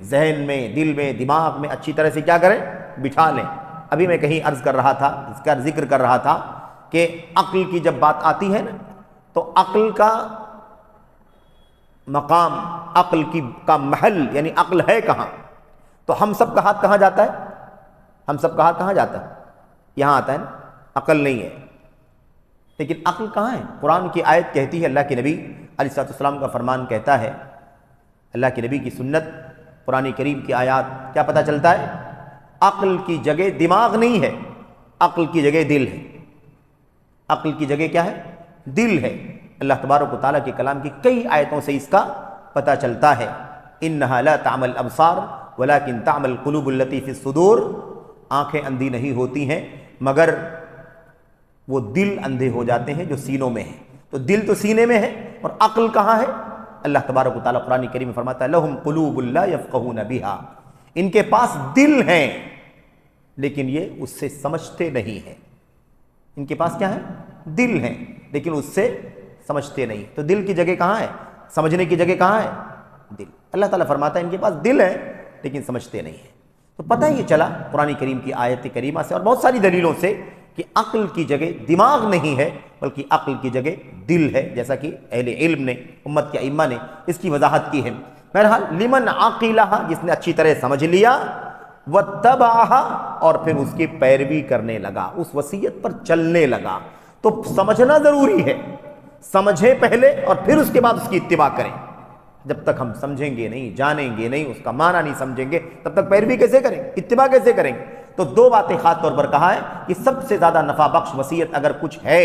ذہن میں، دل میں، دماغ میں اچھی طرح سے کیا کریں؟ بٹھا لیں۔ ابھی میں کہیں عرض کر رہا تھا، اس کا ذکر کر رہا تھا کہ عقل کی جب بات آتی ہے نا تو عقل کا مقام، عقل کا محل، یعنی عقل ہے کہاں؟ تو ہم سب کا ہاتھ کہاں جاتا ہے؟ ہم سب کا ہاتھ کہاں جاتا ہے؟ یہاں آتا ہے نا، عقل نہیں ہے، لیکن عقل کہاں ہے؟ قرآن کی آیت کہتی ہے، اللہ کے نبی علیہ السلام کا فرمان کہتا ہے، اللہ کے نبی کی سنت، قرآن کریم کی آیات، کیا پتہ چلتا ہے؟ عقل کی جگہ دماغ نہیں ہے، عقل کی جگہ دل ہے۔ عقل کی جگہ کیا ہے؟ دل ہے۔ اللہ تبارک و تعالیٰ کے کلام کی کئی آیتوں سے اس کا پتہ چلتا ہے۔ انہا لا تعمل الابصار ولکن تعمل القلوب التی فی الصدور، آنکھیں اندھی نہیں ہوتی ہیں مگر وہ دل اندھے ہو جاتے ہیں جو سینوں میں ہیں۔ تو دل تو سینے میں ہے، اور عقل کہاں ہے؟ اللہ تبارک و تعالیٰ قرآن کریم میں فرماتا ہے لہم قلوب لا یفقہون بہا، ان کے پاس دل ہیں لیکن یہ اس سے سمجھتے نہیں ہیں۔ ان کے پاس کیا ہے؟ دل ہیں لیکن اس سے سمجھتے نہیں۔ تو دل کی جگہ کہاں ہے؟ سمجھنے کی جگہ کہاں ہے؟ دل۔ اللہ تعالیٰ فرماتا ہے ان کے پاس دل ہے لیکن سمجھتے نہیں ہیں۔ تو پتہ یہ چلا قرآن کریم کی آیت کریمہ سے اور بہت ساری دلیلوں سے کہ عقل کی جگہ دماغ نہیں ہے بلکہ عقل کی جگہ دل ہے، جیسا کہ اہل علم نے، امت کے ائمہ نے اس کی وضاحت کی ہے۔ بہرحال لمن عقلھا، جس نے اچھی طرح سمجھ لیا، واتبعھا، اور پھر اس کی پیروی کرنے لگا، اس وصیت پر چلنے لگا۔ تو سمجھنا ضروری ہے، سمجھیں پہلے اور پھر اس کے بعد اس کی اتباع کریں۔ جب تک ہم سمجھیں گے نہیں، جانیں گے نہیں، اس کا معنی نہیں سمجھیں گے، تب تک پیروی کیسے کریں گے؟ اتباع کیسے کریں گے؟ تو دو باتیں خاص طور پر کہا ہے کہ سب سے زیادہ نفع بخش وصیت اگر کچھ ہے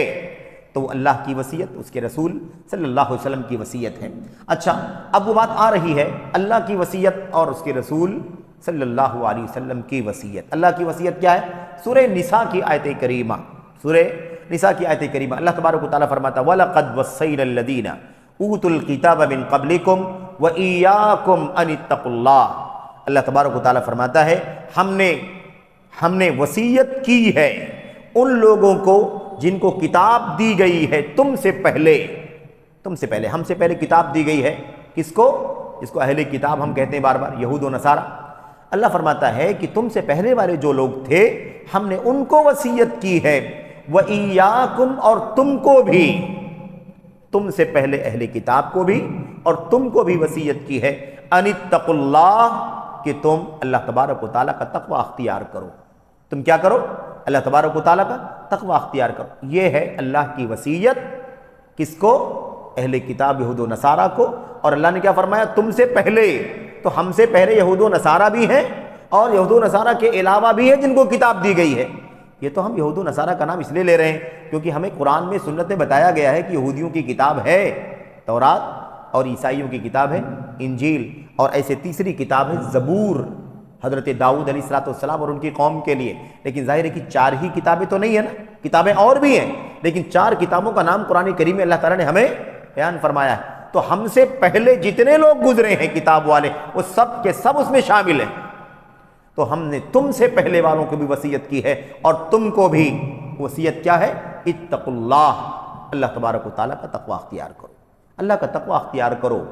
تو وہ اللہ کی وصیت، اس کے رسول صلی اللہ علیہ وسلم کی وصیت ہے۔ اچھا، اب وہ بات آ رہی ہے اللہ کی وصیت اور اس کے رسول صلی اللہ علیہ وسلم کی وصیت۔ اللہ کی وصیت کیا ہے؟ سورہ نساء کی آیت کریمہ، سورہ نساء کی آیت کریمہ، اللہ تبارک و تعالیٰ فرماتا ہے وَلَقَدْ وَصَّيْنَا الَّذِينَ اوتوا الکتاب من قبلکم وَإِيَّاكُمْ أَنِ اتَّقُوا اللَّهَ۔ اللہ تبارک و تعالیٰ فرماتا ہے ہم نے وصیت کی ہے ان لوگوں کو جن کو کتاب دی گئی ہے تم سے پہلے، ہم سے پہلے کتاب دی گئی ہے۔ کس کو؟ جس کو اہل کتاب ہم کہتے ہیں بار بار، یہود و نصارہ۔ اللہ فرماتا ہے کہ تم سے پہلے والے جو لوگ تھے ہم نے ان کو وصیت کی ہے، وَإِيَّاكُمْ، اور تم کو بھی، تم سے پہلے اہل کتاب کو بھی اور تم کو بھی وصیت کی ہے، أَنِ اتَّقُوا اللَّهَ، کہ تم اللہ تبارک و تعالیٰ کا تقوی اختیار کرو۔ تم کیا کرو؟ اللہ تبارک و تعالیٰ کا تقوی اختیار کرو۔ یہ ہے اللہ کی وصیت، کس کو؟ اہل کتاب یہود و نصارہ کو، اور اللہ نے کیا فرمایا؟ تم سے پہلے، تو ہم سے پہلے یہود و نصارہ بھی ہیں اور یہود و نصارہ کے علاوہ بھی ہیں جن کو کتاب دی گئی ہے۔ یہ تو ہم یہود و نصارہ کا نام اس لیے لے رہے ہیں کیونکہ ہمیں قرآن میں سنت میں بتایا گیا ہے کہ یہودیوں کی کتاب ہے تورات، اور عیسائیوں کی کتاب ہے انجیل، اور ایسے تیسری کتاب ہے زبور، حضرت داؤد علیہ السلام اور ان کی قوم کے لیے۔ لیکن ظاہر ہے کہ 4 ہی کتابیں تو نہیں ہیں نا، کتابیں اور بھی ہیں، لیکن 4 کتابوں کا نام قرآن کریم میں اللہ تعالیٰ نے ہمیں بیان فرمایا ہے۔ تو ہم سے پہلے جتنے لوگ گزرے ہیں کتاب والے، وہ سب کے سب اس میں شامل ہیں۔ تو ہم نے تم سے پہلے والوں کو بھی وصیت کی ہے، اور تم کو بھی وصیت کیا ہے؟ اتقوا اللہ، اللہ تبارک و تعالیٰ کا تقوی اختیار کرو، اللہ کا تقوی اختیار کرو،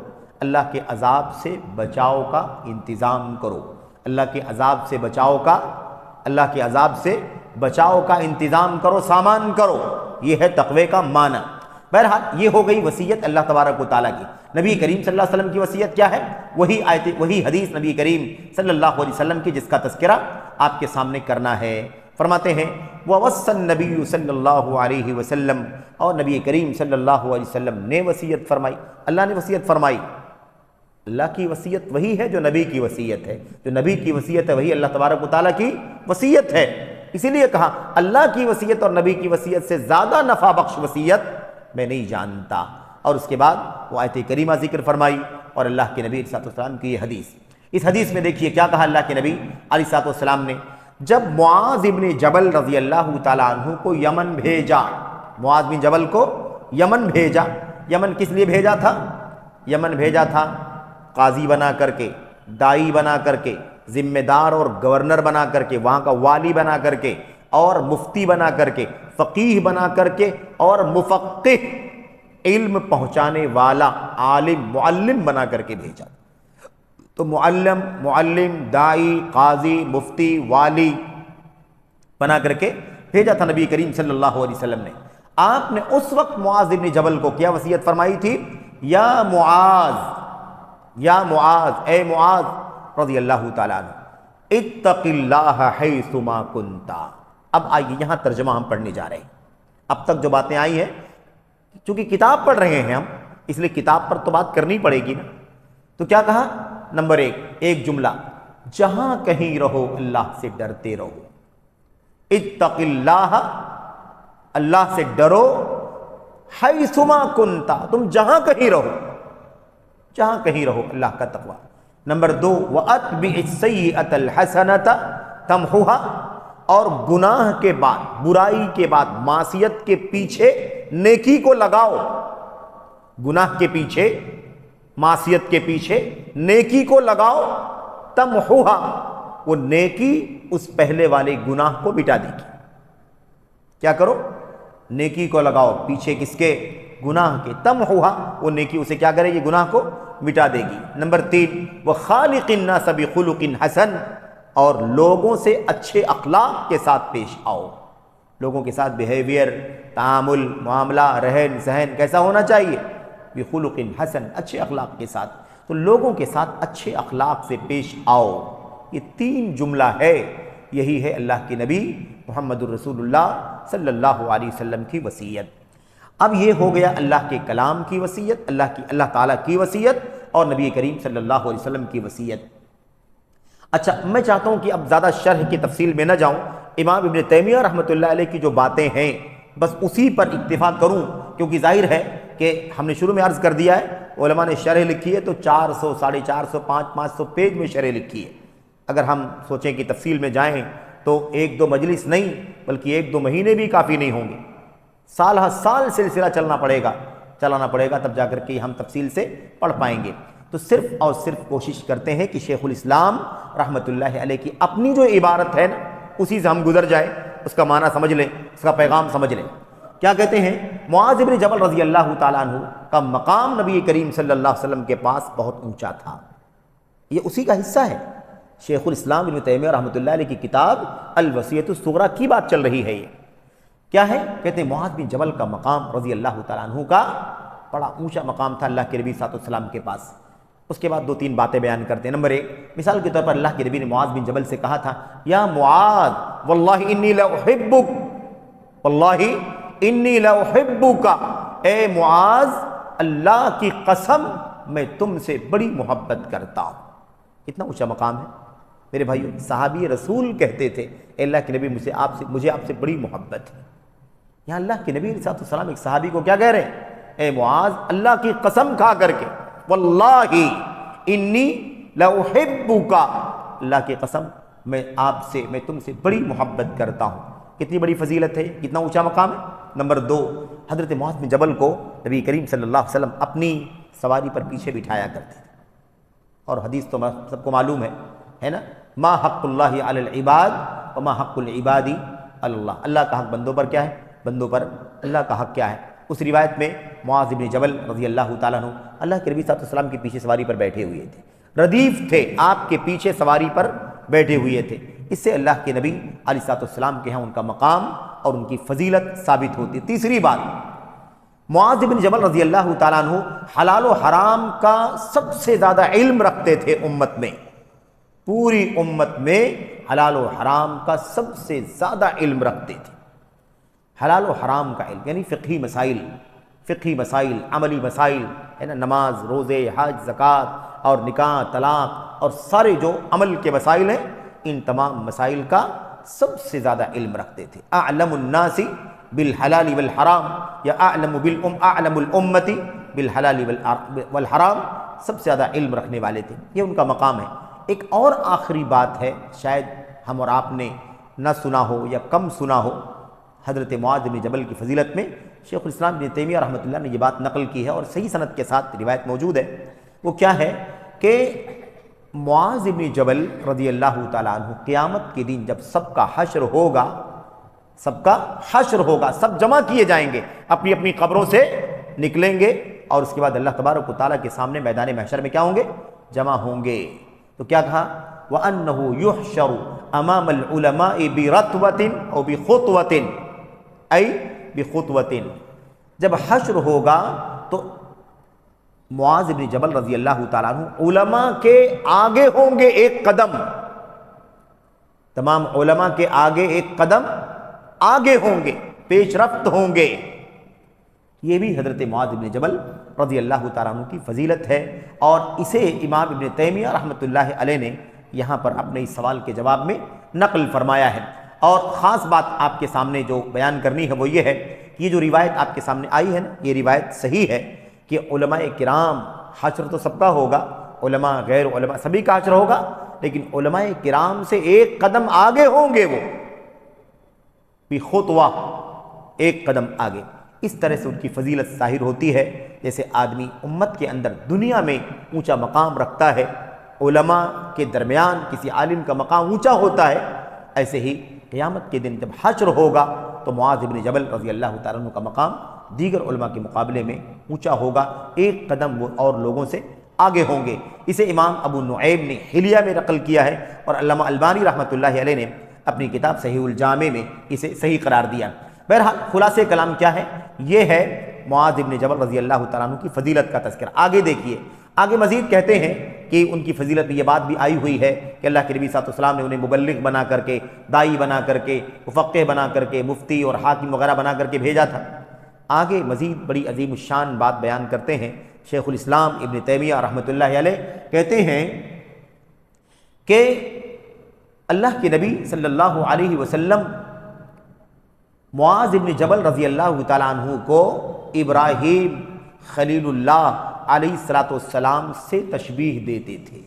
اللہ کے عذاب سے بچاؤ کا انتظام کرو، اللہ کے عذاب سے بچاؤ کا، اللہ کے عذاب سے بچاؤ کا انتظام کرو، سامان کرو۔ یہ ہے تقوی کا معنی۔ بہرحال یہ ہو گئی وصیت اللہ تبارک و تعالیٰ کی۔ نبی کریم صلی اللہ علیہ وسلم کی وصیت کیا ہے؟ وہی آیت، وہی حدیث نبی کریم صلی اللہ علیہ وسلم کی جس کا تذکرہ آپ کے سامنے کرنا ہے۔ فرماتے ہیں وَوَصَّى النَّبِيُّ صلی اللہ علیہ وسلم، اور نبی کریم صلی اللہ علیہ وسلم نے وصیت فرمائی، اللہ نے وصیت فرمائی۔ اللہ کی وصیت وہی ہے جو نبی کی وصیت ہے، جو نبی کی وصیت ہے وہی اللہ تبارک و تعالیٰ کی وصیت ہے۔ اسی لیے کہا اللہ کی وصیت اور نبی کی وصیت سے زیادہ نفع بخش وصیت میں نہیں جانتا۔ اور اس کے بعد وہ آیت کریمہ ذکر فرمائی اور اللہ کے نبی علیہ السلام کی یہ حدیث۔ اس حدیث میں دیکھیے کیا کہا اللہ کے نبی علیہ السلام نے، جب معاذ ابن جبل رضی اللہ تعالیٰ عنہ کو یمن بھیجا، معاذ بن جبل کو یمن بھیجا۔ یمن کس لیے بھیجا تھا؟ یمن بھیجا تھا قاضی بنا کر کے، دائی بنا کر کے، ذمہ دار اور گورنر بنا کر کے، وہاں کا والی بنا کر کے، اور مفتی بنا کر کے، فقیہ بنا کر کے، اور مفقہ، علم پہنچانے والا، عالم، معلم بنا کر کے بھیجا۔ تو معلم، دائی، قاضی، مفتی، والی بنا کر کے بھیجا تھا نبی کریم صلی اللہ علیہ وسلم نے۔ آپ نے اس وقت معاذ بن جبل کو کیا وصیت فرمائی تھی؟ یا معاذ، یا معاذ، اے معاذ رضی اللہ تعالیٰ عنہ، اتق اللہ حیثما کنتا۔ اب آئیے یہاں ترجمہ ہم پڑھنے جا رہے ہیں۔ اب تک جو باتیں آئی ہیں، چونکہ کتاب پڑھ رہے ہیں ہم، اس لیے کتاب پر تو بات کرنی پڑے گی نا۔ تو کیا کہا؟ نمبر 1، ایک جملہ، جہاں کہیں رہو اللہ سے ڈرتے رہو۔ اتق اللہ، اللہ سے ڈرو، حیثما کنتا، تم جہاں کہیں رہو، جہاں کہیں رہو اللہ کا تقوی۔ نمبر 2، وَأَتْبِعِ السَّيِّئَةَ الْحَسَنَةَ تَمْحُوهَا، اور گناہ کے بعد، برائی کے بعد، معصیت کے پیچھے نیکی کو لگاؤ۔ گناہ کے پیچھے، معصیت کے پیچھے نیکی کو لگاؤ، تمحوها، وہ نیکی اس پہلے والے گناہ کو مٹا دے گی۔ کیا کرو؟ نیکی کو لگاؤ پیچھے کس کے؟ گناہ کے۔ تمحوها، وہ نیکی اسے کیا کرے گی؟ گناہ کو مٹا دے گی۔ نمبر 3، وَخَالِقِ النَّاسَ بِخُلُقٍ حَسَنٍ، اور لوگوں سے اچھے اخلاق کے ساتھ پیش آؤ۔ لوگوں کے ساتھ بیہیویئر، تعامل، معاملہ، رہن سہن کیسا ہونا چاہیے؟ بخلق حسن، اچھے اخلاق کے ساتھ۔ تو لوگوں کے ساتھ اچھے اخلاق سے پیش آؤ۔ یہ 3 جملہ ہے، یہی ہے اللہ کے نبی محمد الرسول اللہ صلی اللہ علیہ وسلم کی وصیت۔ اب یہ ہو گیا اللہ کے کلام کی وصیت، اللہ تعالیٰ کی وصیت اور نبی کریم صلی اللہ علیہ وسلم کی وصیت۔ اچھا، میں چاہتا ہوں کہ اب زیادہ شرح کی تفصیل میں نہ جاؤں، امام ابن تیمیہ رحمۃ اللہ علیہ کی جو باتیں ہیں بس اسی پر اکتفا کروں، کیونکہ ظاہر ہے کہ ہم نے شروع میں عرض کر دیا ہے علماء نے شرح لکھی ہے تو 400، 450، 500 پیج میں شرح لکھی ہے۔ اگر ہم سوچیں کہ تفصیل میں جائیں تو 1-2 مجلس نہیں بلکہ 1-2 مہینے بھی کافی نہیں ہوں گے، سال ہر سال سلسلہ چلانا پڑے گا، تب جا کر کے ہم تفصیل سے پڑھ پائیں گے۔ تو صرف اور صرف کوشش کرتے ہیں کہ شیخ الاسلام رحمۃ اللہ علیہ کی اپنی جو عبارت ہے نا اسی سے ہم گزر جائیں، اس کا معنی سمجھ لیں، اس کا پیغام سمجھ لیں۔ کیا کہتے ہیں؟ معاذ بن جبل رضی اللہ تعالیٰ عنہ کا مقام نبی کریم صلی اللہ علیہ وسلم کے پاس بہت اونچا تھا، یہ اسی کا حصہ ہے۔ شیخ الاسلام ابن تیمیہ رحمۃ اللہ علیہ کی کتاب الوصیۃ الصغریٰ کی بات چل رہی ہے۔ یہ کیا ہے؟ کہتے ہیں معاذ بن جبل کا مقام رضی اللہ تعالیٰ عنہ کا بڑا اونچا مقام تھا اللہ کے نبی صلی اللہ علیہ وسلم کے پاس۔ اس کے بعد 2-3 باتیں بیان کرتے ہیں۔ نمبر 1، مثال کے طور پر اللہ کے نبی نے معاذ بن جبل سے کہا تھا، یا معاذ واللہ انی لاحبک، واللہ انی لاحبک، اے معاذ اللہ کی قسم میں تم سے بڑی محبت کرتا ہوں۔ اتنا اونچا مقام ہے میرے بھائیو۔ صحابی رسول کہتے تھے اے اللہ کے نبی مجھے آپ سے بڑی محبت ہے۔ یہاں اللہ کے نبی علیہ السلام ایک صحابی کو کیا کہہ رہے ہیں؟ اے معاذ، اللہ کی قسم کھا کر کے، واللہ انی لاحبک، اللہ کی قسم میں تم سے بڑی محبت کرتا ہوں۔ کتنی بڑی فضیلت ہے، کتنا اونچا مقام ہے۔ نمبر 2، حضرت معاذ بن جبل کو نبی کریم صلی اللہ علیہ وسلم اپنی سواری پر پیچھے بٹھایا کرتے تھے، اور حدیث تو سب کو معلوم ہے نا، ما حق اللہ علی العباد وما حق العباد اللہ، اللہ کا حق بندوں پر کیا ہے، بندوں پر اللہ کا حق کیا ہے۔ اس روایت میں معاذ بن جبل رضی اللہ تعالیٰ عنہ اللہ کے نبی صلی اللہ علیہ وسلم کے پیچھے سواری پر بیٹھے ہوئے تھے، ردیف تھے، آپ کے پیچھے سواری پر بیٹھے ہوئے تھے۔ اس سے اللہ کے نبی علیہ السلام کے ہاں ان کا مقام اور ان کی فضیلت ثابت ہوتی۔ تیسری بات، معاذ بن جبل رضی اللہ تعالیٰ عنہ حلال و حرام کا سب سے زیادہ علم رکھتے تھے امت میں، پوری امت میں حلال و حرام کا سب سے زیادہ علم رکھتے تھے۔ حلال و حرام کا علم یعنی فقہی مسائل، عملی مسائل ہے نا، نماز، روزے، حج، زکوٰۃ اور نکاح، طلاق اور سارے جو عمل کے مسائل ہیں، ان تمام مسائل کا سب سے زیادہ علم رکھتے تھے۔ اعلم الناس بالحلال والحرام، یا اعلم الامت بالحلال والحرام، سب سے زیادہ علم رکھنے والے تھے، یہ ان کا مقام ہے۔ ایک اور آخری بات ہے، شاید ہم اور آپ نے نہ سنا ہو یا کم سنا ہو، حضرت معاذ بن جبل کی فضیلت میں شیخ الاسلام ابن تیمیہ رحمۃ اللہ نے یہ بات نقل کی ہے، اور صحیح سند کے ساتھ روایت موجود ہے۔ وہ کیا ہے کہ معاذ بن جبل رضی اللہ تعالیٰ عنہ قیامت کے دن جب سب کا حشر ہوگا، سب جمع کیے جائیں گے، اپنی اپنی قبروں سے نکلیں گے، اور اس کے بعد اللہ تبارک و تعالیٰ کے سامنے میدان محشر میں کیا ہوں گے؟ جمع ہوں گے۔ تو کیا کہا؟ وَأَنَّهُ يُحْشَرُ أَمَامَ الْعُلَمَاءِ بِرَتْوَةٍ أَوْ بِخُطْوَةٍ، ای بخطوۃ، جب حشر ہوگا تو معاذ بن جبل رضی اللہ تعالیٰ عنہ علماء کے آگے ہوں گے ایک قدم، تمام علماء کے آگے ایک قدم آگے ہوں گے، پیش رفت ہوں گے۔ یہ بھی حضرت معاذ بن جبل رضی اللہ تعالیٰ عنہ کی فضیلت ہے، اور اسے امام ابن تیمیہ رحمۃ اللہ علیہ نے یہاں پر اپنے اس سوال کے جواب میں نقل فرمایا ہے۔ اور خاص بات آپ کے سامنے جو بیان کرنی ہے وہ یہ ہے کہ یہ جو روایت آپ کے سامنے آئی ہے نا، یہ روایت صحیح ہے کہ علماء کرام، حشر تو سب کا ہوگا، علماء غیر علماء سبھی کا حشر ہوگا، لیکن علماء کرام سے ایک قدم آگے ہوں گے، وہ بخطوہ، ایک قدم آگے۔ اس طرح سے ان کی فضیلت ظاہر ہوتی ہے، جیسے آدمی امت کے اندر دنیا میں اونچا مقام رکھتا ہے، علماء کے درمیان کسی عالم کا مقام اونچا ہوتا ہے، ایسے ہی قیامت کے دن جب حشر ہوگا تو معاذ بن جبل رضی اللہ تعالیٰ عنہ کا مقام دیگر علماء کے مقابلے میں اونچا ہوگا، ایک قدم وہ اور لوگوں سے آگے ہوں گے۔ اسے امام ابو نعیم نے حلیہ میں نقل کیا ہے، اور علامہ البانی رحمۃ اللہ علیہ نے اپنی کتاب صحیح الجامع میں اسے صحیح قرار دیا۔ بہرحال خلاصہ کلام کیا ہے؟ یہ ہے معاذ بن جبل رضی اللہ تعالیٰ عنہ کی فضیلت کا تذکرہ۔ آگے دیکھیے، آگے مزید کہتے ہیں کہ ان کی فضیلت میں یہ بات بھی آئی ہوئی ہے کہ اللہ کے نبی صلی اللہ علیہ وسلم نے انہیں مبلغ بنا کر کے، دائی بنا کر کے، مفقہ بنا کر کے، مفتی اور حاکم وغیرہ بنا کر کے بھیجا تھا۔ آگے مزید بڑی عظیم الشان بات بیان کرتے ہیں شیخ الاسلام ابن تیمیہ رحمۃ اللہ علیہ، کہتے ہیں کہ اللہ کے نبی صلی اللہ علیہ وسلم معاذ بن جبل رضی اللہ تعالیٰ عنہ کو ابراہیم خلیل اللہ علیہ السلام سے تشبیہ دیتے تھے۔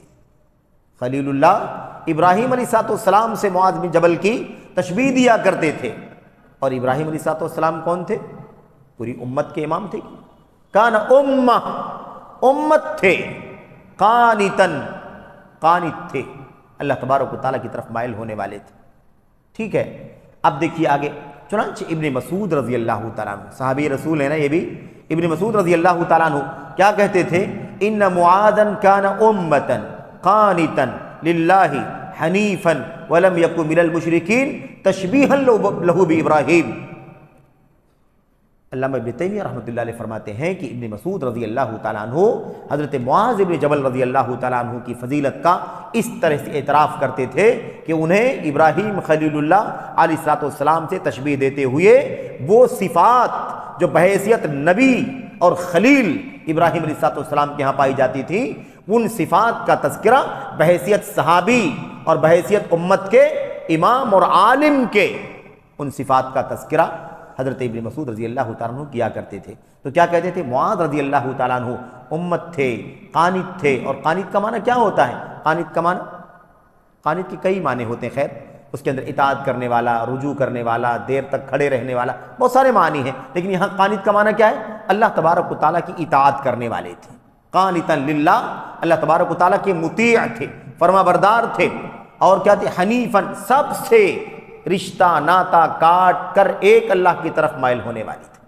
خلیل اللہ ابراہیم علیہ السلام سے معاذ بن جبل کی تشبیہ دیا کرتے تھے، اور ابراہیم علیہ السلام کون تھے؟ پوری امت کے امام تھے، کان امت تھے، قانتن، قانت تھے، اللہ تبارک و تعالیٰ کی طرف مائل ہونے والے تھے۔ ٹھیک ہے، اب دیکھیے آگے، چنانچہ ابن مسعود رضی اللہ تعالیٰ عنہ، صحابی رسول ہے نا یہ بھی، ابن مسعود رضی اللہ تعالیٰ عنہ کیا کہتے تھے؟ ان معاذن کان امتن قانتا للہ حنیفا ولم یکن من المشرکین تشبیہا لہ بابراہیم۔ علامہ ابن تیمیہ رحمۃ اللہ علیہ فرماتے ہیں کہ ابن مسعود رضی اللہ تعالیٰ عنہ حضرت معاذ ابن جبل رضی اللہ تعالیٰ عنہ کی فضیلت کا اس طرح سے اعتراف کرتے تھے کہ انہیں ابراہیم خلیل اللہ علیہ السلام سے تشبیہ دیتے ہوئے وہ صفات جو بحیثیت نبی اور خلیل ابراہیم علیہ السلام کے ہاں پائی جاتی تھی، ان صفات کا تذکرہ بحیثیت صحابی اور بحیثیت امت کے امام اور عالم کے، ان صفات کا تذکرہ حضرت ابن مسعود رضی اللہ تعالیٰ عنہ کیا کرتے تھے۔ تو کیا کہتے تھے؟ معاذ رضی اللہ تعالیٰ عنہ امت تھے، قانت تھے۔ اور قانت کا معنی کیا ہوتا ہے؟ قانت کا معنی، قانت کے کئی معنی ہوتے ہیں، خیر اس کے اندر اطاعت کرنے والا، رجوع کرنے والا، دیر تک کھڑے رہنے والا، بہت سارے معنی ہیں، لیکن یہاں قانت کا معنی کیا ہے؟ اللہ تبارک و تعالیٰ کی اطاعت کرنے والے تھے، قانتا للہ، اللہ تبارک و تعالیٰ کے مطیع تھے، فرما بردار تھے، اور کیا تھے؟ حنیفاً، سب سے رشتہ ناتا کاٹ کر ایک اللہ کی طرف مائل ہونے والی تھے۔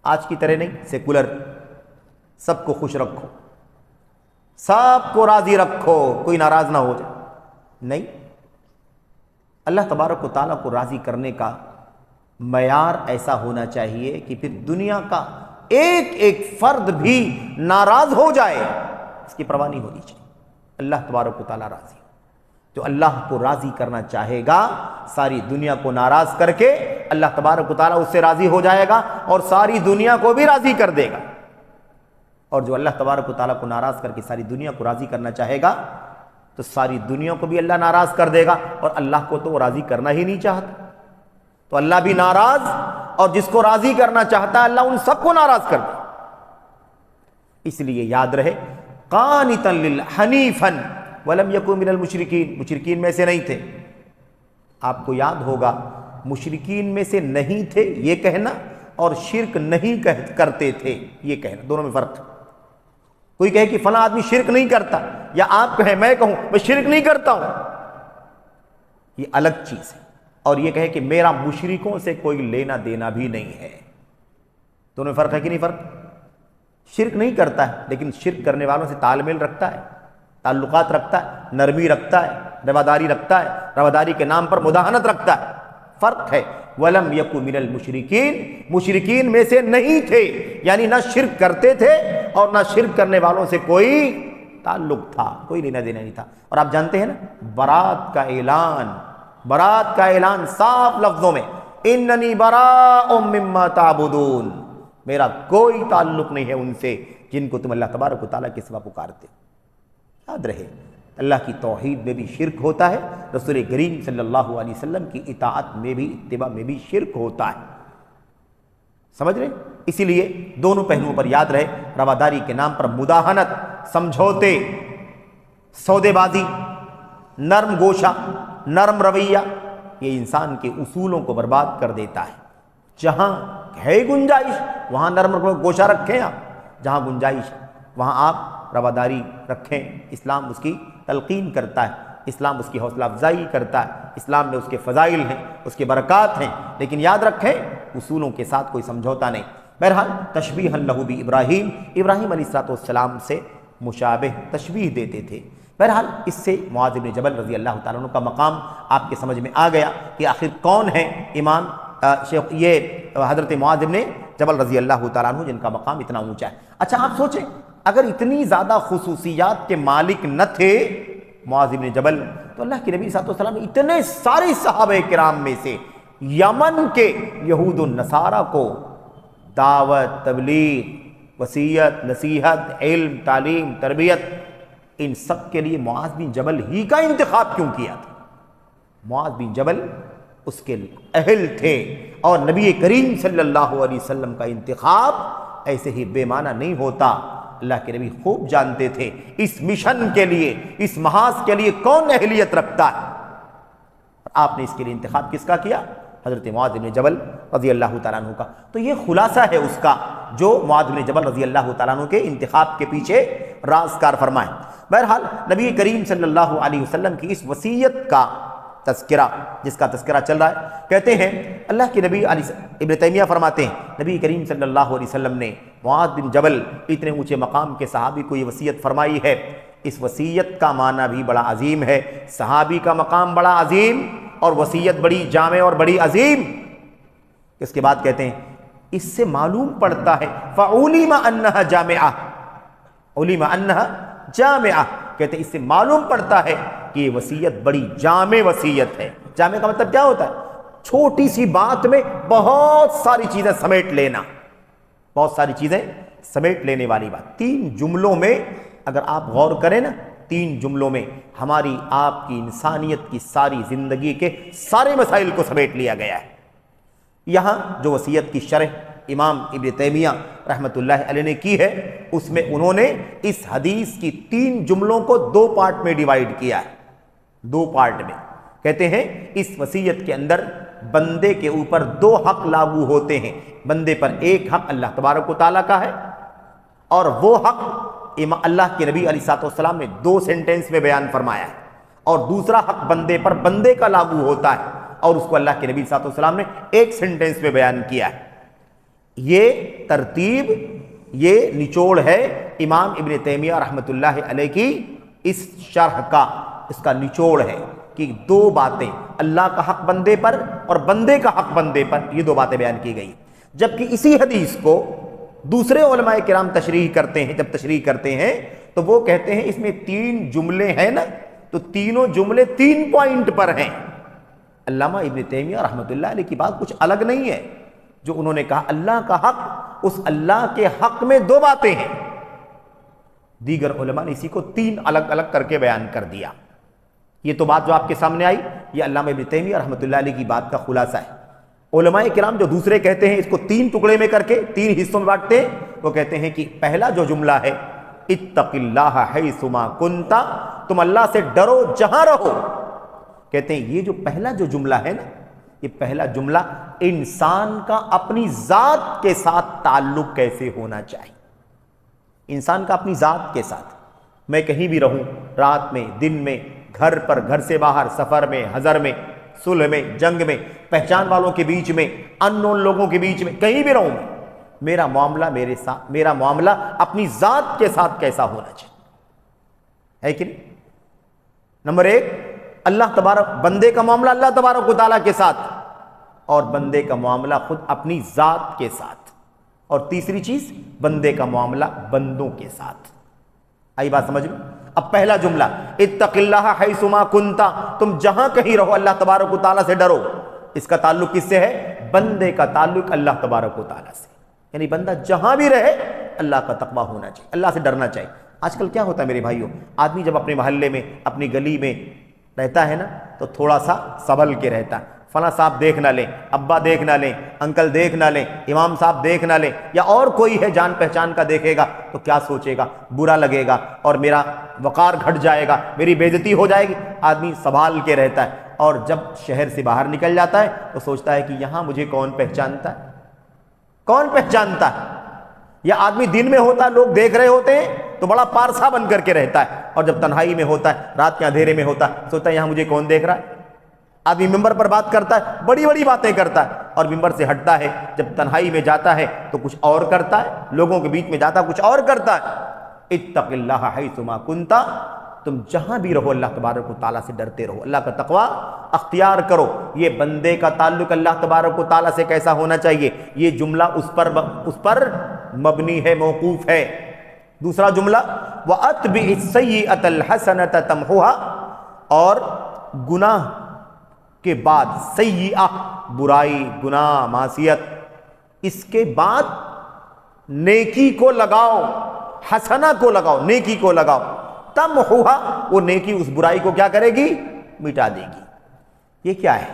آج کی طرح نہیں سیکولر، سب کو خوش رکھو، سب کو راضی رکھو، کوئی ناراض نہ ہو جائے، نہیں، اللہ تبارک و تعالیٰ کو راضی کرنے کا معیار ایسا ہونا چاہیے کہ پھر دنیا کا ایک ایک فرد بھی ناراض ہو جائے، اس کی پرواہ نہیں ہونی چاہیے، اللہ تبارک و تعالیٰ راضی۔ جو اللہ کو راضی کرنا چاہے گا، ساری دنیا کو ناراض کر کے اللہ تبارک و تعالیٰ اس سے راضی ہو جائے گا اور ساری دنیا کو بھی راضی کر دے گا۔ اور جو اللہ تبارک و تعالیٰ کو ناراض کر کے ساری دنیا کو راضی کرنا چاہے گا تو ساری دنیا کو بھی اللہ ناراض کر دے گا، اور اللہ کو تو وہ راضی کرنا ہی نہیں چاہتا، تو اللہ بھی ناراض، اور جس کو راضی کرنا چاہتا ہے اللہ ان سب کو ناراض کر دے۔ اس لیے یاد رہے، قانتا للہ حنیفاً ولم یکن من المشرکین، مشرکین میں سے نہیں تھے۔ آپ کو یاد ہوگا مشرکین میں سے نہیں تھے یہ کہنا اور شرک نہیں کرتے تھے یہ کہنا، دونوں میں فرق ہے۔ کوئی کہے کہ فلاں آدمی شرک نہیں کرتا، یا آپ کہیں، میں کہوں میں شرک نہیں کرتا ہوں، یہ الگ چیز ہے، اور یہ کہے کہ میرا مشرکوں سے کوئی لینا دینا بھی نہیں ہے، دونوں میں فرق ہے کہ نہیں فرق؟ شرک نہیں کرتا ہے لیکن شرک کرنے والوں سے تال میل رکھتا ہے، تعلقات رکھتا ہے، نرمی رکھتا ہے، رواداری رکھتا ہے، رواداری کے نام پر مداہنت رکھتا ہے، فرق ہے۔ وَلَمْ يَكُ مِنَ الْمُشْرِكِينَ، مشرکین میں سے نہیں تھے، یعنی نہ شرک کرتے تھے اور نہ شرک کرنے والوں سے کوئی تعلق تھا، کوئی لینا دینا نہیں تھا۔ اور آپ جانتے ہیں نا برات کا اعلان، برات کا اعلان صاف لفظوں میں، اِنَّنِي بَرَاءٌ مِّمَّا تَعْبُدُونَ، میرا کوئی تعلق نہیں ہے ان سے جن کو تم اللہ تبارک و تعالیٰ کے سوا پکارتے ہو۔ یاد رہے، اللہ کی توحید میں بھی شرک ہوتا ہے، رسول کریم صلی اللہ علیہ وسلم کی اطاعت میں بھی، اتباع میں بھی شرک ہوتا ہے، سمجھ رہے؟ اسی لیے دونوں پہلوؤں پر یاد رہے، رواداری کے نام پر مداہنت، سمجھوتے، سودے بازی، نرم گوشہ، نرم رویہ، یہ انسان کے اصولوں کو برباد کر دیتا ہے۔ جہاں ہے گنجائش وہاں نرم گوشہ رکھیں آپ، جہاں گنجائش وہاں آپ رواداری رکھیں، اسلام اس کی تلقین کرتا ہے، اسلام اس کی حوصلہ افزائی کرتا ہے، اسلام میں اس کے فضائل ہیں، اس کے برکات ہیں، لیکن یاد رکھیں اصولوں کے ساتھ کوئی سمجھوتا نہیں۔ بہرحال تشبیہ لہ بابراہیم، ابراہیم علیہ السلام سے مشابہ تشبیہ دیتے تھے۔ بہرحال اس سے معاذ بن جبل رضی اللہ تعالیٰ عنہ کا مقام آپ کے سمجھ میں آ گیا کہ آخر کون ہے امام شیخ، یہ حضرت معاذ بن جبل رضی اللہ تعالیٰ عنہ جن کا مقام اتنا اونچا ہے۔ اچھا آپ سوچیں، اگر اتنی زیادہ خصوصیات کے مالک نہ تھے معاذ بن جبل، تو اللہ کے نبی صلی اللہ علیہ وسلم اتنے سارے صحابہ کرام میں سے یمن کے یہود و نصارہ کو دعوت، تبلیغ، وصیت، نصیحت، علم، تعلیم، تربیت، ان سب کے لیے معاذ بن جبل ہی کا انتخاب کیوں کیا تھا؟ معاذ بن جبل اس کے اہل تھے، اور نبی کریم صلی اللہ علیہ وسلم کا انتخاب ایسے ہی بے معنی نہیں ہوتا۔ اللہ کے نبی خوب جانتے تھے اس مشن کے لیے، اس محاذ کے لیے کون اہلیت رکھتا ہے، آپ نے اس کے لیے انتخاب کس کا کیا؟ حضرت معاذ بن جبل رضی اللہ تعالیٰ عنہ کا۔ تو یہ خلاصہ ہے اس کا جو معاذ بن جبل رضی اللہ تعالیٰ عنہ کے انتخاب کے پیچھے راز کار فرمائیں۔ بہرحال نبی کریم صلی اللہ علیہ وسلم کی اس وصیت کا تذکرہ، جس کا تذکرہ چل رہا ہے، کہتے ہیں اللہ کے نبی ابن تیمیہ فرماتے ہیں نبی کریم صلی اللہ علیہ وسلم نے معاذ بن جبل اتنے اونچے مقام کے صحابی کو یہ وصیت فرمائی ہے۔ اس وصیت کا معنی بھی بڑا عظیم ہے، صحابی کا مقام بڑا عظیم اور وصیت بڑی جامع اور بڑی عظیم۔ اس کے بعد کہتے ہیں اس سے معلوم پڑتا ہے فَعُلِمَ أَنَّهَا جَامِعَةٌ، عُلِمَ أَنَّهَا جَامِعَةٌ، کہتے ہیں اس سے معلوم پڑتا ہے کہ یہ وصیت بڑی جامع وصیت ہے۔ جامع کا مطلب کیا ہوتا ہے؟ چھوٹی سی بات میں بہت ساری چیزیں سمیٹ لینا، بہت ساری چیزیں سمیٹ لینے والی بات. 3 جملوں میں اگر آپ غور کریں نا، 3 جملوں میں ہماری آپ کی انسانیت کی ساری زندگی کے سارے مسائل کو سمیٹ لیا گیا ہے. یہاں جو وصیت کی شرح امام ابن تیمیہ رحمۃ اللہ علیہ نے کی ہے، اس میں انہوں نے اس حدیث کی 3 جملوں کو 2 پارٹ میں ڈیوائیڈ کیا ہے. 2 پارٹ میں کہتے ہیں اس وصیت کے اندر بندے کے اوپر 2 حق لاگو ہوتے ہیں. بندے پر ایک حق اللہ تبارک و تعالیٰ کا ہے، اور وہ حق اللہ کے نبی علیہ السلام نے 2 سینٹنس میں بیان فرمایا ہے. اور دوسرا حق بندے پر بندے کا لاگو ہوتا ہے، اور اس کو اللہ کے نبی صلی اللہ علیہ وسلم نے 1 سینٹنس میں بیان کیا ہے. یہ ترتیب، یہ نچوڑ ہے امام ابن تیمیہ رحمۃ اللہ علیہ کی اس شرح کا. اس کا نچوڑ ہے کہ 2 باتیں، اللہ کا حق بندے پر اور بندے کا حق بندے پر، یہ 2 باتیں بیان کی گئی. جبکہ اسی حدیث کو دوسرے علماء کرام تشریح کرتے ہیں، جب تشریح کرتے ہیں تو وہ کہتے ہیں اس میں 3 جملے ہیں نا، تو تینوں جملے 3 پوائنٹ پر ہیں. علامہ ابن تیمیہ رحمۃ اللہ علیہ کی بات کچھ الگ نہیں ہے. جو انہوں نے کہا اللہ کا حق، اس اللہ کے حق میں 2 باتیں ہیں. دیگر علماء نے اسی کو 3 الگ الگ کر کے بیان کر دیا. یہ تو بات جو آپ کے سامنے آئی، یہ علامہ ابن تیمیہ رحمۃ اللہ علیہ کی بات کا خلاصہ ہے. علماء کرام جو دوسرے کہتے ہیں اس کو 3 ٹکڑے میں کر کے 3 حصوں میں بانٹتے ہیں. وہ کہتے ہیں کہ پہلا جو جملہ ہے، اتق اللہ حیث ما کنت، تم اللہ سے ڈرو جہاں رہو. کہتے ہیں یہ جو پہلا جو جملہ ہے نا، یہ پہلا جملہ انسان کا اپنی ذات کے ساتھ تعلق کیسے ہونا چاہیے. انسان کا اپنی ذات کے ساتھ، میں کہیں بھی رہوں، رات میں، دن میں، گھر پر، گھر سے باہر، سفر میں، حضر میں، صلح میں، جنگ میں، پہچان والوں کے بیچ میں، ان نون لوگوں کے بیچ میں، کہیں بھی رہوں میں، میرا معاملہ اپنی ذات کے ساتھ کیسا ہونا چاہیے، ہے کہ نہیں؟ نمبر 1، اللہ تبارک، بندے کا معاملہ اللہ تبارک و تعالیٰ کے ساتھ، اور بندے کا معاملہ خود اپنی ذات کے ساتھ. اور تیسری چیز، بندے کا معاملہ بندوں کے ساتھ. آئی بات سمجھ میں؟ اب پہلا جملہ اتق اللہ حیث ما کنت، تم جہاں کہیں رہو اللہ تبارک و تعالیٰ سے ڈرو. اس کا تعلق کس سے ہے؟ بندے کا تعلق اللہ تبارک و تعالیٰ سے. یعنی بندہ جہاں بھی رہے اللہ کا تقویٰ ہونا چاہیے، اللہ سے ڈرنا چاہیے. آج کل کیا ہوتا ہے میرے بھائیوں، آدمی جب اپنے محلے میں، اپنی گلی میں رہتا ہے نا، تو تھوڑا سا سنبھل کے رہتا ہے. فلاں صاحب دیکھ نہ لیں، ابا دیکھ نہ لیں، انکل دیکھ نہ لیں، امام صاحب دیکھ نہ لیں، یا اور کوئی ہے جان پہچان کا دیکھے گا تو کیا سوچے گا، برا لگے گا، اور میرا وقار گھٹ جائے گا، میری بے عزتی ہو جائے گی. آدمی سنبھال کے رہتا ہے. اور جب شہر سے باہر نکل جاتا ہے تو سوچتا ہے کہ یہاں مجھے کون پہچانتا ہے، کون پہچانتا ہے. یا آدمی دن میں ہوتا ہے، لوگ دیکھ رہے ہوتے ہیں تو بڑا پارسا بن کر کے رہتا ہے، اور جب تنہائی میں ہوتا ہے، رات کے اندھیرے میں ہوتا ہے، سوچتا ہے یہاں مجھے کون دیکھ رہا ہے. آدمی ممبر پر بات کرتا ہے، بڑی بڑی باتیں کرتا ہے، اور ممبر سے ہٹتا ہے، جب تنہائی میں جاتا ہے تو کچھ اور کرتا ہے، لوگوں کے بیچ میں جاتا ہے کچھ اور کرتا ہے. اتق اللہ حیث ما کنت، تم جہاں بھی رہو اللہ تبارک و تعالیٰ سے ڈرتے رہو، اللہ کا تقویٰ اختیار کرو. یہ بندے کا تعلق اللہ تبارک و تعالیٰ سے کیسا ہونا چاہیے، یہ جملہ اس پر مبنی ہے، موقوف ہے. دوسرا جملہ وَأَتْبِعِ السَّيِّئَةَ الْحَسَنَةَ تَمْحُوهَا، اور گناہ کے بعد سیئہ، برائی، گناہ، معصیت، اس کے بعد نیکی کو لگاؤ، حسنہ کو لگاؤ، نیکی کو لگاؤ. تمحوها، وہ نیکی اس برائی کو کیا کرے گی؟ مٹا دے گی. یہ کیا ہے؟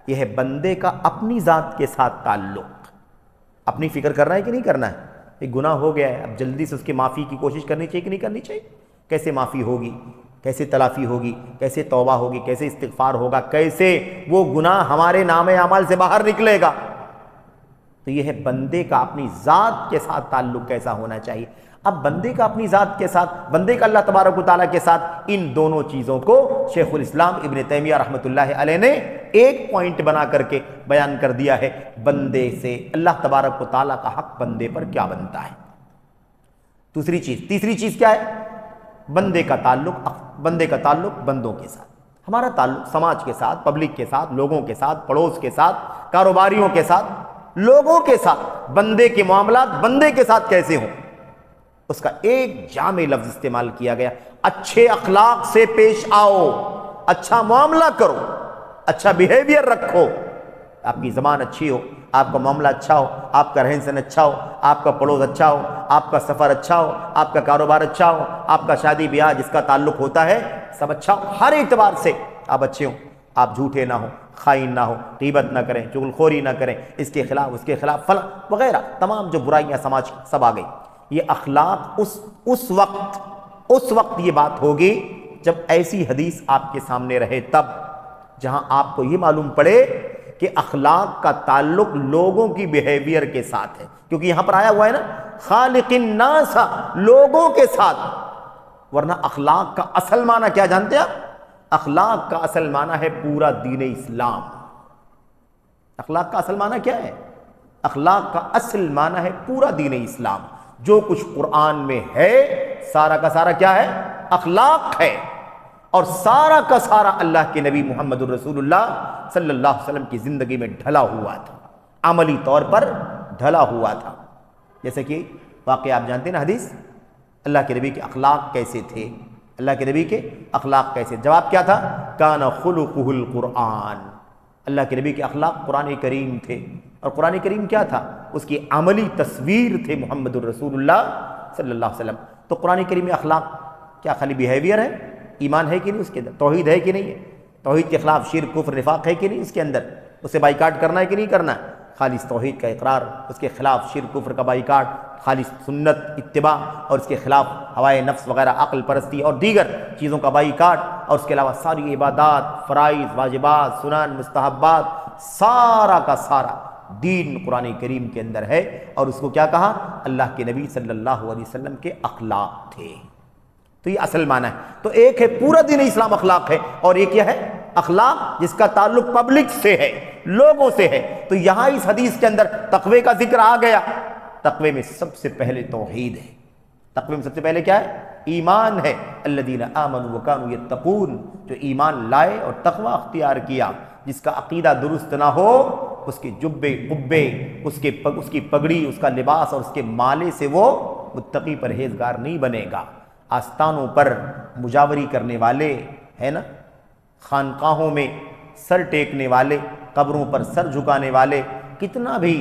یہ ہے بندے کا اپنی ذات کے ساتھ تعلق. اپنی فکر کر رہا ہے کہ نہیں کرنا ہے؟ ایک گناہ ہو گیا ہے، اب جلدی سے اس کی معافی کی کوشش کرنی چاہیے کہ نہیں کرنی چاہیے؟ کیسے معافی ہوگی، کیسے تلافی ہوگی، کیسے توبہ ہوگی، کیسے استغفار ہوگا، کیسے وہ گناہ ہمارے نام اعمال سے باہر نکلے گا؟ تو یہ ہے بندے کا اپنی ذات کے ساتھ تعلق کیسا ہونا چاہیے. اب بندے کا اپنی ذات کے ساتھ، بندے کا اللہ تبارک و تعالیٰ کے ساتھ، ان دونوں چیزوں کو شیخ الاسلام ابن تیمیہ رحمۃ اللہ علیہ نے ایک پوائنٹ بنا کر کے بیان کر دیا ہے. بندے سے اللہ تبارک و تعالیٰ کا حق بندے پر کیا بنتا ہے. تیسری چیز کیا ہے؟ بندے کا تعلق بندوں کے ساتھ. ہمارا تعلق سماج کے ساتھ، پبلک کے ساتھ، لوگوں کے ساتھ، پڑوس کے ساتھ، کاروباریوں کے ساتھ، لوگوں کے ساتھ، بندے کے معاملات بندے کے ساتھ کیسے ہوں، اس کا ایک جامع لفظ استعمال کیا گیا. اچھے اخلاق سے پیش آؤ، اچھا معاملہ کرو، اچھا بیہیویئر رکھو. آپ کی زبان اچھی ہو، آپ کا معاملہ اچھا ہو، آپ کا رہن سہن اچھا ہو، آپ کا پڑوس اچھا ہو، آپ کا سفر اچھا ہو، آپ کا کاروبار اچھا ہو، آپ کا شادی بیاہ جس کا تعلق ہوتا ہے سب اچھا ہو، ہر اعتبار سے آپ اچھے ہوں، آپ جھوٹے نہ ہوں، خائن نہ ہو، غیبت نہ کریں، چغل خوری نہ کریں، اس کے خلاف اس کے خلاف فلاں وغیرہ تمام جو برائیاں سماج سب آ گئی. یہ اخلاق اس وقت یہ بات ہوگی جب ایسی حدیث آپ کے سامنے رہے، تب جہاں آپ کو یہ معلوم پڑے کہ اخلاق کا تعلق لوگوں کی بیہیویئر کے ساتھ ہے، کیونکہ یہاں پر آیا ہوا ہے نا خالق الناس، لوگوں کے ساتھ. ورنہ اخلاق کا اصل معنی کیا جانتے ہیں آپ؟ اخلاق کا اصل معنی ہے پورا دین اسلام. اخلاق کا اصل معنی کیا ہے؟ اخلاق کا اصل معنی ہے پورا دین اسلام. جو کچھ قرآن میں ہے سارا کا سارا کیا ہے؟ اخلاق ہے. اور سارا کا سارا اللہ کے نبی محمد الرسول اللہ صلی اللہ علیہ وسلم کی زندگی میں ڈھلا ہوا تھا، عملی طور پر ڈھلا ہوا تھا. جیسے کہ واقعہ آپ جانتے ہیں نا حدیث، اللہ کے نبی کے اخلاق کیسے تھے؟ اللہ کے نبی کے اخلاق کیسے؟ جواب کیا تھا؟ کان خلقہ القرآن. اللہ کے نبی کے اخلاق قرآن کریم تھے. اور قرآن کریم کیا تھا؟ اس کی عملی تصویر تھے محمد الرسول اللہ صلی اللہ علیہ وسلم. تو قرآن کریم میں اخلاق کیا خالی بیہیویئر ہے؟ ایمان ہے کہ نہیں اس کے اندر؟ توحید ہے کہ نہیں ہے؟ توحید کے خلاف شرک کفر نفاق ہے کہ نہیں اس کے اندر؟ اسے بائیکاٹ کرنا ہے کہ نہیں کرنا ہے؟ خالص توحید کا اقرار، اس کے خلاف شرک کفر کا بائیکاٹ، خالص سنت اتباع، اور اس کے خلاف ہوائے نفس وغیرہ عقل پرستی اور دیگر چیزوں کا بائیکاٹ، اور اس کے علاوہ ساری عبادات، فرائض، واجبات، سنن، مستحبات، سارا کا سارا دین قرآن کریم کے اندر ہے. اور اس کو کیا کہا؟ اللہ کے نبی صلی اللہ علیہ وسلم کے اخلاق تھے. تو یہ اصل معنی ہے. تو ایک ہے پورا دین اسلام اخلاق ہے، اور ایک کیا ہے؟ اخلاق جس کا تعلق پبلک سے ہے، لوگوں سے ہے. تو یہاں اس حدیث کے اندر تقوی کا ذکر آ گیا. تقوی میں سب سے پہلے توحید ہے. تقوی میں سب سے پہلے کیا ہے؟ ایمان ہے. الذین آمنوا وکانوا یتقون، جو ایمان لائے اور تقوی اختیار کیا. جس کا عقیدہ درست نہ ہو، اس کے جبے قبے، اس کی پگڑی، اس کا لباس اور اس کے مالے سے وہ متقی پرہیزگار نہیں بنے گا. آستانوں پر مجاوری کرنے والے ہے نا، خانقاہوں میں سر ٹیکنے والے، قبروں پر سر جھکانے والے، کتنا بھی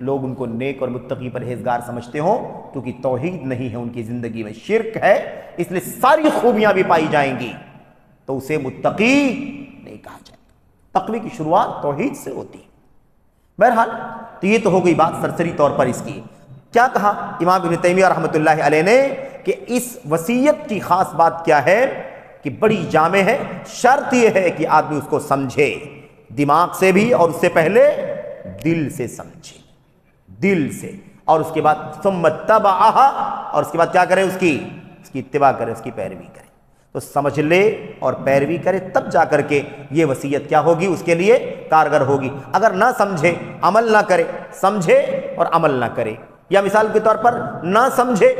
لوگ ان کو نیک اور متقی پرہیزگار سمجھتے ہوں، کیونکہ توحید نہیں ہے ان کی زندگی میں، شرک ہے، اس لیے ساری خوبیاں بھی پائی جائیں گی تو اسے متقی نہیں کہا جائے. تقوی کی شروعات توحید سے ہوتی ہے. بہرحال تو یہ تو ہو گئی بات سرسری طور پر اس کی. کیا کہا امام ابن تیمیہ رحمۃ اللہ علیہ نے کہ اس وصیت کی خاص بات کیا ہے کہ بڑی جامع ہے. شرط یہ ہے کہ آدمی اس کو سمجھے، دماغ سے بھی، اور اس سے پہلے دل سے سمجھے، دل سے. اور اس کے بعد ثم اتبعها، اور اس کے بعد کیا کرے؟ اس کی اتباع کرے، اس کی پیروی کرے. تو سمجھ لے اور پیروی کرے، تب جا کر کے یہ وصیت کیا ہوگی؟ اس کے لیے کارگر ہوگی. اگر نہ سمجھے، عمل نہ کرے، سمجھے اور عمل نہ کرے، یا مثال کے طور پر نہ سمجھے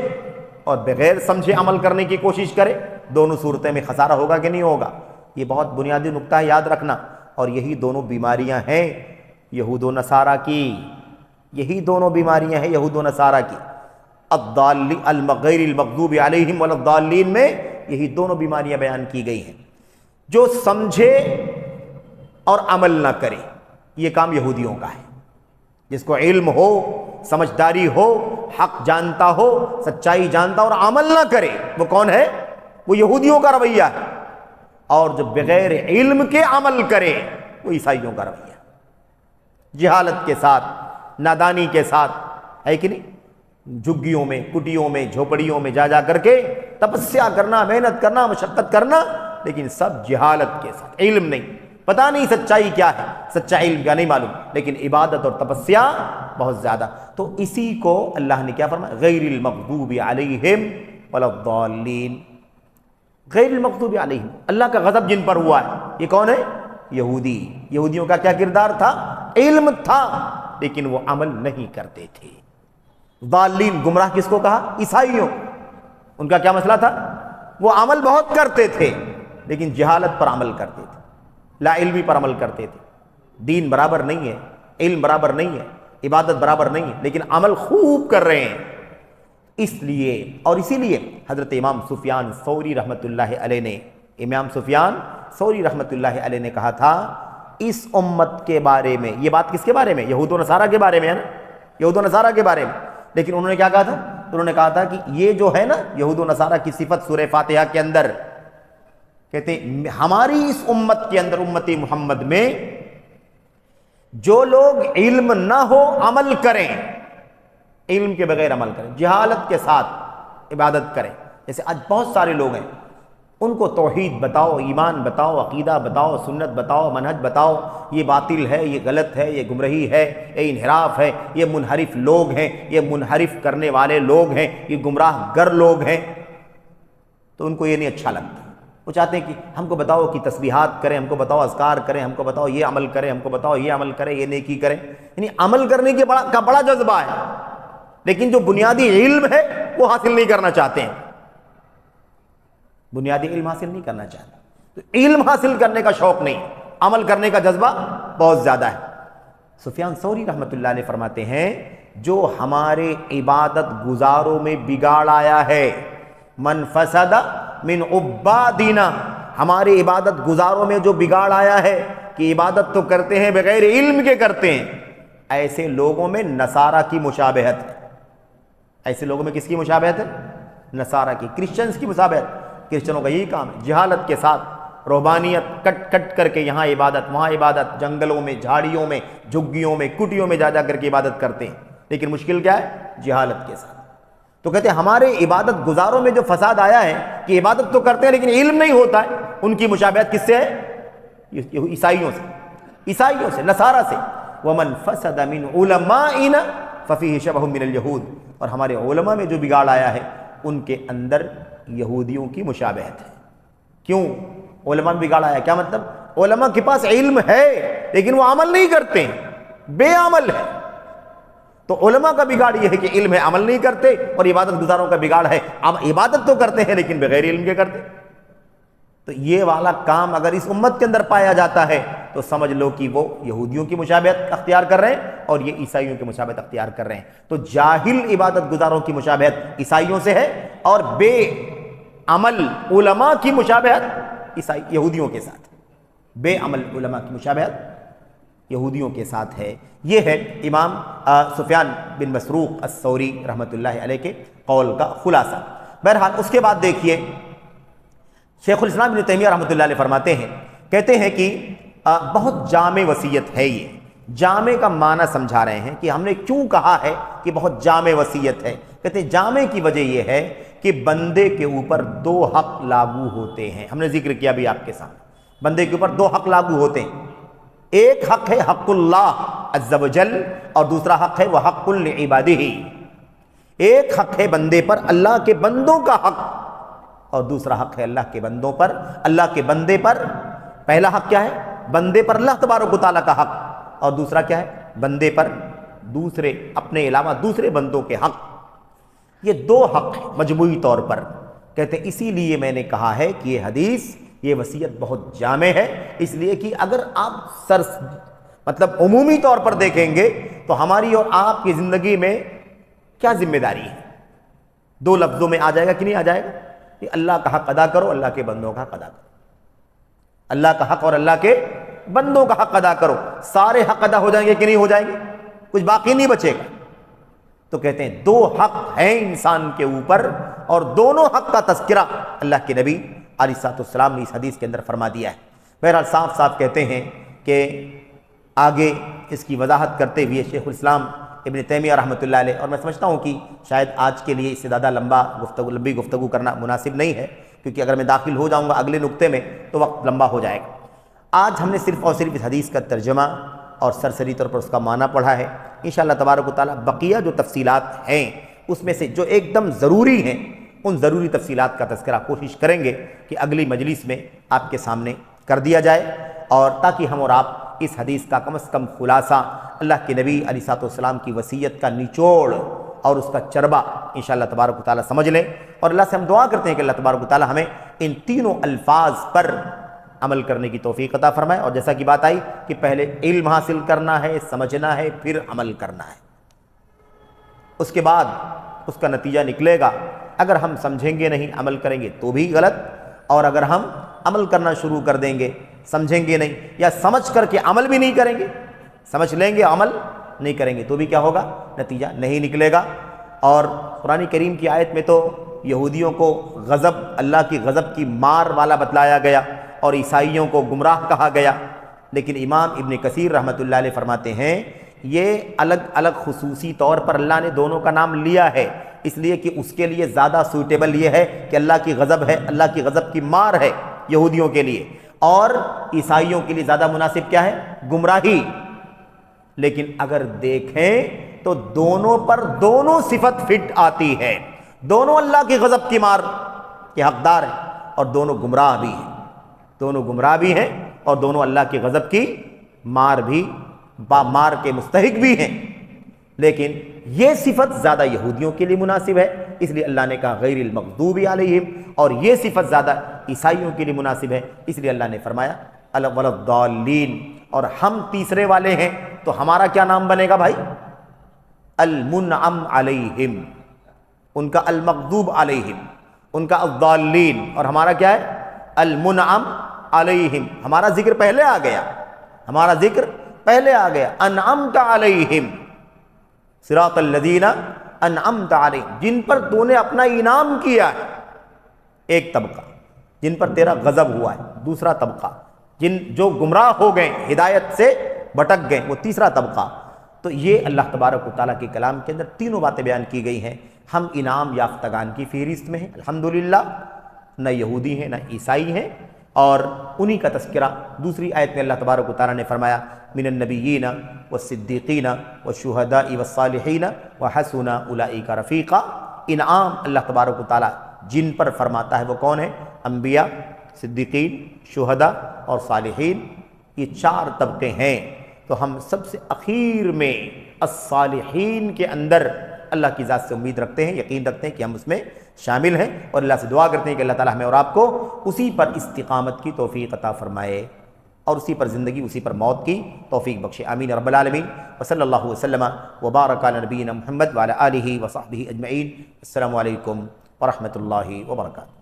اور بغیر سمجھے عمل کرنے کی کوشش کرے، دونوں صورتیں میں خسارہ ہوگا کہ نہیں ہوگا؟ یہ بہت بنیادی نکتہ ہے، یاد رکھنا. اور یہی دونوں بیماریاں ہیں یہود و نصارہ کی. یہی دونوں بیماریاں ہیں یہود و نصارہ کی. غیر المغضوب علیہم ولا الضالین میں یہی دونوں بیماریاں بیان کی گئی ہیں. جو سمجھے اور عمل نہ کرے، یہ کام یہودیوں کا ہے. جس کو علم ہو، سمجھداری ہو، حق جانتا ہو، سچائی جانتا اور عمل نہ کرے، وہ کون ہے؟ وہ یہودیوں کا رویہ ہے. اور جو بغیر علم کے عمل کرے، وہ عیسائیوں کا رویہ ہے. جہالت کے ساتھ، نادانی کے ساتھ، ہے کہ نہیں؟ جھگیوں میں، کٹیوں میں، جھوپڑیوں میں جا کر کے تپسیا کرنا، محنت کرنا، مشقت کرنا، لیکن سب جہالت کے ساتھ، علم نہیں، پتہ نہیں سچائی کیا ہے، سچا علم کیا نہیں معلوم، لیکن عبادت اور تپسیا بہت زیادہ. تو اسی کو اللہ نے کیا فرمایا؟ غیر المغضوب علیہم ولا الضالین. غیر المغضوب علیہم، اللہ کا غضب جن پر ہوا ہے، یہ کون ہے؟ یہودی. یہودیوں کا کیا کردار تھا؟ علم تھا لیکن وہ عمل نہیں کرتے تھے. ضالین، گمراہ کس کو کہا؟ عیسائیوں. ان کا کیا مسئلہ تھا؟ وہ عمل بہت کرتے تھے لیکن جہالت پر عمل کرتے تھے، لا علمی پر عمل کرتے تھے. دین برابر نہیں ہے، علم برابر نہیں ہے، عبادت برابر نہیں ہے، لیکن عمل خوب کر رہے ہیں. اس لیے اور اسی لیے حضرت امام سفیان ثوری رحمۃ اللہ علیہ نے، امام سفیان ثوری رحمۃ اللہ علیہ نے کہا تھا اس امت کے بارے میں، یہ بات کس کے بارے میں؟ یہود و نصارہ کے بارے میں ہے نا، یہود و نصارہ کے بارے میں. لیکن انہوں نے کیا کہا تھا؟ انہوں نے کہا تھا کہ یہ جو ہے نا یہود و نصارہ کی صفت سورہ فاتحہ کے اندر، کہتے ہیں ہماری اس امت کے اندر، امت محمد میں جو لوگ علم نہ ہو عمل کریں، علم کے بغیر عمل کریں، جہالت کے ساتھ عبادت کریں. جیسے آج بہت سارے لوگ ہیں، ان کو توحید بتاؤ، ایمان بتاؤ، عقیدہ بتاؤ، سنت بتاؤ، منہج بتاؤ، یہ باطل ہے، یہ غلط ہے، یہ گمراہی ہے، یہ انحراف ہے، یہ منحرف لوگ ہیں، یہ منحرف کرنے والے لوگ ہیں، یہ گمراہ گر لوگ ہیں، تو ان کو یہ نہیں اچھا لگتا. وہ چاہتے ہیں کہ ہم کو بتاؤ کہ تسبیحات کریں، ہم کو بتاؤ اذکار کریں، ہم کو بتاؤ یہ عمل کریں، ہم کو بتاؤ یہ عمل کریں، یہ نیکی کریں. یعنی عمل کرنے کا بڑا جذبہ ہے، لیکن جو بنیادی علم ہے وہ حاصل نہیں کرنا چاہتے ہیں، بنیادی علم حاصل نہیں کرنا چاہتے. تو علم حاصل کرنے کا شوق نہیں، عمل کرنے کا جذبہ بہت زیادہ ہے. سفیان ثوری رحمۃ اللہ علیہ فرماتے ہیں جو ہمارے عبادت گزاروں میں بگاڑ آیا ہے، من فسد من عبادنا، ہمارے عبادت گزاروں میں جو بگاڑ آیا ہے کہ عبادت تو کرتے ہیں بغیر علم کے کرتے ہیں، ایسے لوگوں میں نصارہ کی مشابہت ہے. ایسے لوگوں میں کس کی مشابہت ہے؟ نصارہ کی، کرسچنز کی مشابہت. کرسچنوں کا یہی کام ہے، جہالت کے ساتھ رہبانیت کٹ کٹ کر کے یہاں عبادت وہاں عبادت، جنگلوں میں، جھاڑیوں میں، جھگیوں میں، کٹیوں میں جا جا کر کے عبادت کرتے ہیں. لیکن مشکل کیا ہے؟ جہالت کے ساتھ. تو کہتے ہیں ہمارے عبادت گزاروں میں جو فساد آیا ہے کہ عبادت تو کرتے ہیں لیکن علم نہیں ہوتا ہے، ان کی مشابہت کس سے ہے؟ عیسائیوں سے، عیسائیوں سے، نصارہ سے. وَمَنْ فَسَدَ مِنْ عُلَمَائِنَا فَفِيهِ شَبَهٌ مِنَ الْيَهُودِ، اور ہمارے علماء میں جو بگاڑ آیا ہے ان کے اندر یہودیوں کی مشابہت ہے. کیوں علماء میں بگاڑ آیا؟ کیا مطلب؟ علماء کے پاس علم ہے لیکن وہ عمل نہیں کرتے، بے عمل ہے. تو علماء کا بگاڑ یہ ہے کہ علم ہے، عمل نہیں کرتے، اور عبادت گزاروں کا بگاڑ ہے عبادت تو کرتے ہیں لیکن بغیر علم کے کرتے. تو یہ والا کام اگر اس امت کے اندر پایا جاتا ہے تو سمجھ لو کہ وہ یہودیوں کی مشابہت اختیار کر رہے ہیں اور یہ عیسائیوں کی مشابہت اختیار کر رہے ہیں. تو جاہل عبادت گزاروں کی مشابہت عیسائیوں سے ہے، اور بے عمل علماء کی مشابہت یہودیوں کے ساتھ، بے عمل علماء کی مشابہت یہودیوں کے ساتھ ہے. یہ ہے امام سفیان بن مسروق الثوری رحمۃ اللہ علیہ کے قول کا خلاصہ. بہرحال اس کے بعد دیکھیے شیخ الاسلام ابن تیمیہ رحمۃ اللہ علیہ فرماتے ہیں، کہتے ہیں کہ بہت جامع وصیت ہے. یہ جامع کا معنی سمجھا رہے ہیں کہ ہم نے کیوں کہا ہے کہ بہت جامع وصیت ہے. کہتے ہیں جامع کی وجہ یہ ہے کہ بندے کے اوپر دو حق لاگو ہوتے ہیں. ہم نے ذکر کیا بھی آپ کے سامنے، بندے کے اوپر دو حق لاگو ہوتے ہیں. ایک حق ہے حق اللہ عز و جل، اور دوسرا حق ہے وہ حق لعبادہ. ایک حق ہے بندے پر اللہ کے بندوں کا حق، اور دوسرا حق ہے اللہ کے بندوں پر، اللہ کے بندے پر. پہلا حق کیا ہے؟ بندے پر اللہ تبارک و تعالیٰ کا حق، اور دوسرا کیا ہے؟ بندے پر دوسرے اپنے علاوہ دوسرے بندوں کے حق. یہ دو حق ہیں مجموعی طور پر. کہتے ہیں اسی لیے میں نے کہا ہے کہ یہ حدیث، یہ وصیت بہت جامع ہے، اس لیے کہ اگر آپ مطلب عمومی طور پر دیکھیں گے تو ہماری اور آپ کی زندگی میں کیا ذمہ داری ہے؟ دو لفظوں میں آ جائے گا کہ نہیں آ جائے گا؟ کہ اللہ کا حق ادا کرو، اللہ کے بندوں کا حق ادا کرو. اللہ کا حق اور اللہ کے بندوں کا حق ادا کرو. سارے حق ادا ہو جائیں گے کہ نہیں ہو جائیں گے؟ کچھ باقی نہیں بچے گا. تو کہتے ہیں دو حق ہیں انسان کے اوپر، اور دونوں حق کا تذکرہ اللہ کے نبی علیہ الصلوۃ والسلام نے اس حدیث کے اندر فرما دیا ہے. بہرحال صاف صاف کہتے ہیں کہ آگے اس کی وضاحت کرتے ہوئے شیخ الاسلام ابن تیمیہ رحمۃ اللہ علیہ، اور میں سمجھتا ہوں کہ شاید آج کے لیے اس سے زیادہ لمبی گفتگو کرنا مناسب نہیں ہے، کیونکہ اگر میں داخل ہو جاؤں گا اگلے نقطے میں تو وقت لمبا ہو جائے گا. آج ہم نے صرف اور صرف اس حدیث کا ترجمہ اور سرسری طور پر اس کا معنی پڑھا ہے. انشاءاللہ تبارک و تعالیٰ بقیہ جو تفصیلات ہیں اس میں سے جو ایک دم ضروری ہیں ان ضروری تفصیلات کا تذکرہ کوشش کریں گے کہ اگلی مجلس میں آپ کے سامنے کر دیا جائے، اور تاکہ ہم اور آپ اس حدیث کا کم از کم خلاصہ، اللہ کے نبی علیہ الصلوۃ والسلام کی وصیت کا نچوڑ اور اس کا چربہ انشاءاللہ تبارک و تعالیٰ سمجھ لیں. اور اللہ سے ہم دعا کرتے ہیں کہ اللہ تبارک و تعالیٰ ہمیں ان تینوں الفاظ پر عمل کرنے کی توفیق عطا فرمائے. اور جیسا کہ بات آئی کہ پہلے علم حاصل کرنا ہے، سمجھنا ہے، پھر عمل کرنا ہے. اس کے بعد اس کا نتیجہ نکلے گا. اگر ہم سمجھیں گے نہیں، عمل کریں گے تو بھی غلط، اور اگر ہم عمل کرنا شروع کر دیں گے سمجھیں گے نہیں، یا سمجھ کر کے عمل بھی نہیں کریں گے، سمجھ لیں گے عمل نہیں کریں گے تو بھی کیا ہوگا؟ نتیجہ نہیں نکلے گا۔ اور قرآن کریم کی آیت میں تو یہودیوں کو غضب، اللہ کی غضب کی مار والا بتلایا گیا اور عیسائیوں کو گمراہ کہا گیا، لیکن امام ابن کثیر رحمۃ اللہ علیہ فرماتے ہیں یہ الگ الگ خصوصی طور پر اللہ نے دونوں کا نام لیا ہے، اس لیے کہ اس کے لیے زیادہ سوٹیبل یہ ہے کہ اللہ کی غضب ہے، اللہ کی غضب کی مار ہے یہودیوں کے لیے، اور عیسائیوں کے لیے زیادہ مناسب کیا ہے؟ گمراہی۔ لیکن اگر دیکھیں تو دونوں پر دونوں صفت فٹ آتی ہے، دونوں اللہ کی غضب کی مار کے حقدار ہیں اور دونوں گمراہ بھی ہیں، دونوں گمراہ بھی ہیں اور دونوں اللہ کی غضب کی مار کے مستحق بھی ہیں۔ لیکن یہ صفت زیادہ یہودیوں کے لیے مناسب ہے، اس لیے اللہ نے کہا غیر المغضوب علیہم، اور یہ صفت زیادہ عیسائیوں کے لیے مناسب ہے، اس لیے اللہ نے فرمایا الضالین۔ اور ہم تیسرے والے ہیں تو ہمارا کیا نام بنے گا بھائی؟ المنعم علیہم، ان کا المغضوب علیہم، ان کا الضالین، اور ہمارا کیا ہے؟ المنعم علیہم۔ ہمارا ذکر پہلے آ گیا، ہمارا ذکر پہلے آ گیا، انعمت علیہم صراط الذین انعمت علیہم، جن پر تو نے اپنا انعام کیا ہے۔ ایک طبقہ جن پر تیرا غضب ہوا ہے، دوسرا طبقہ جو گمراہ ہو گئے، ہدایت سے بھٹک گئے، وہ تیسرا طبقہ۔ تو یہ اللہ تبارک و تعالیٰ کے کلام کے اندر تینوں باتیں بیان کی گئی ہیں۔ ہم انعام یافتگان کی فہرست میں ہیں الحمدللہ، نہ یہودی ہیں نہ عیسائی ہیں، اور انہی کا تذکرہ دوسری آیت میں اللہ تبارک و تعالیٰ نے فرمایا من النبیین والصدیقین والشہداء والصالحین وحسن اولئک رفیقا۔ انعام اللہ تبارک و تعالیٰ جن پر فرماتا ہے وہ کون ہے؟ انبیاء، صدیقین، شہداء اور صالحین، یہ چار طبقے ہیں۔ تو ہم سب سے اخیر میں الصالحین کے اندر اللہ کی ذات سے امید رکھتے ہیں، یقین رکھتے ہیں کہ ہم اس میں شامل ہیں، اور اللہ سے دعا کرتے ہیں کہ اللہ تعالیٰ ہمیں اور آپ کو اسی پر استقامت کی توفیق عطا فرمائے، اور اسی پر زندگی، اسی پر موت کی توفیق بخشے، آمین رب العالمین۔ وصلی اللہ وسلم وبارک علی نبینا محمد وعلی آلہ وصحبہ اجمعین۔ السلام علیکم ورحمۃ اللہ وبرکاتہ۔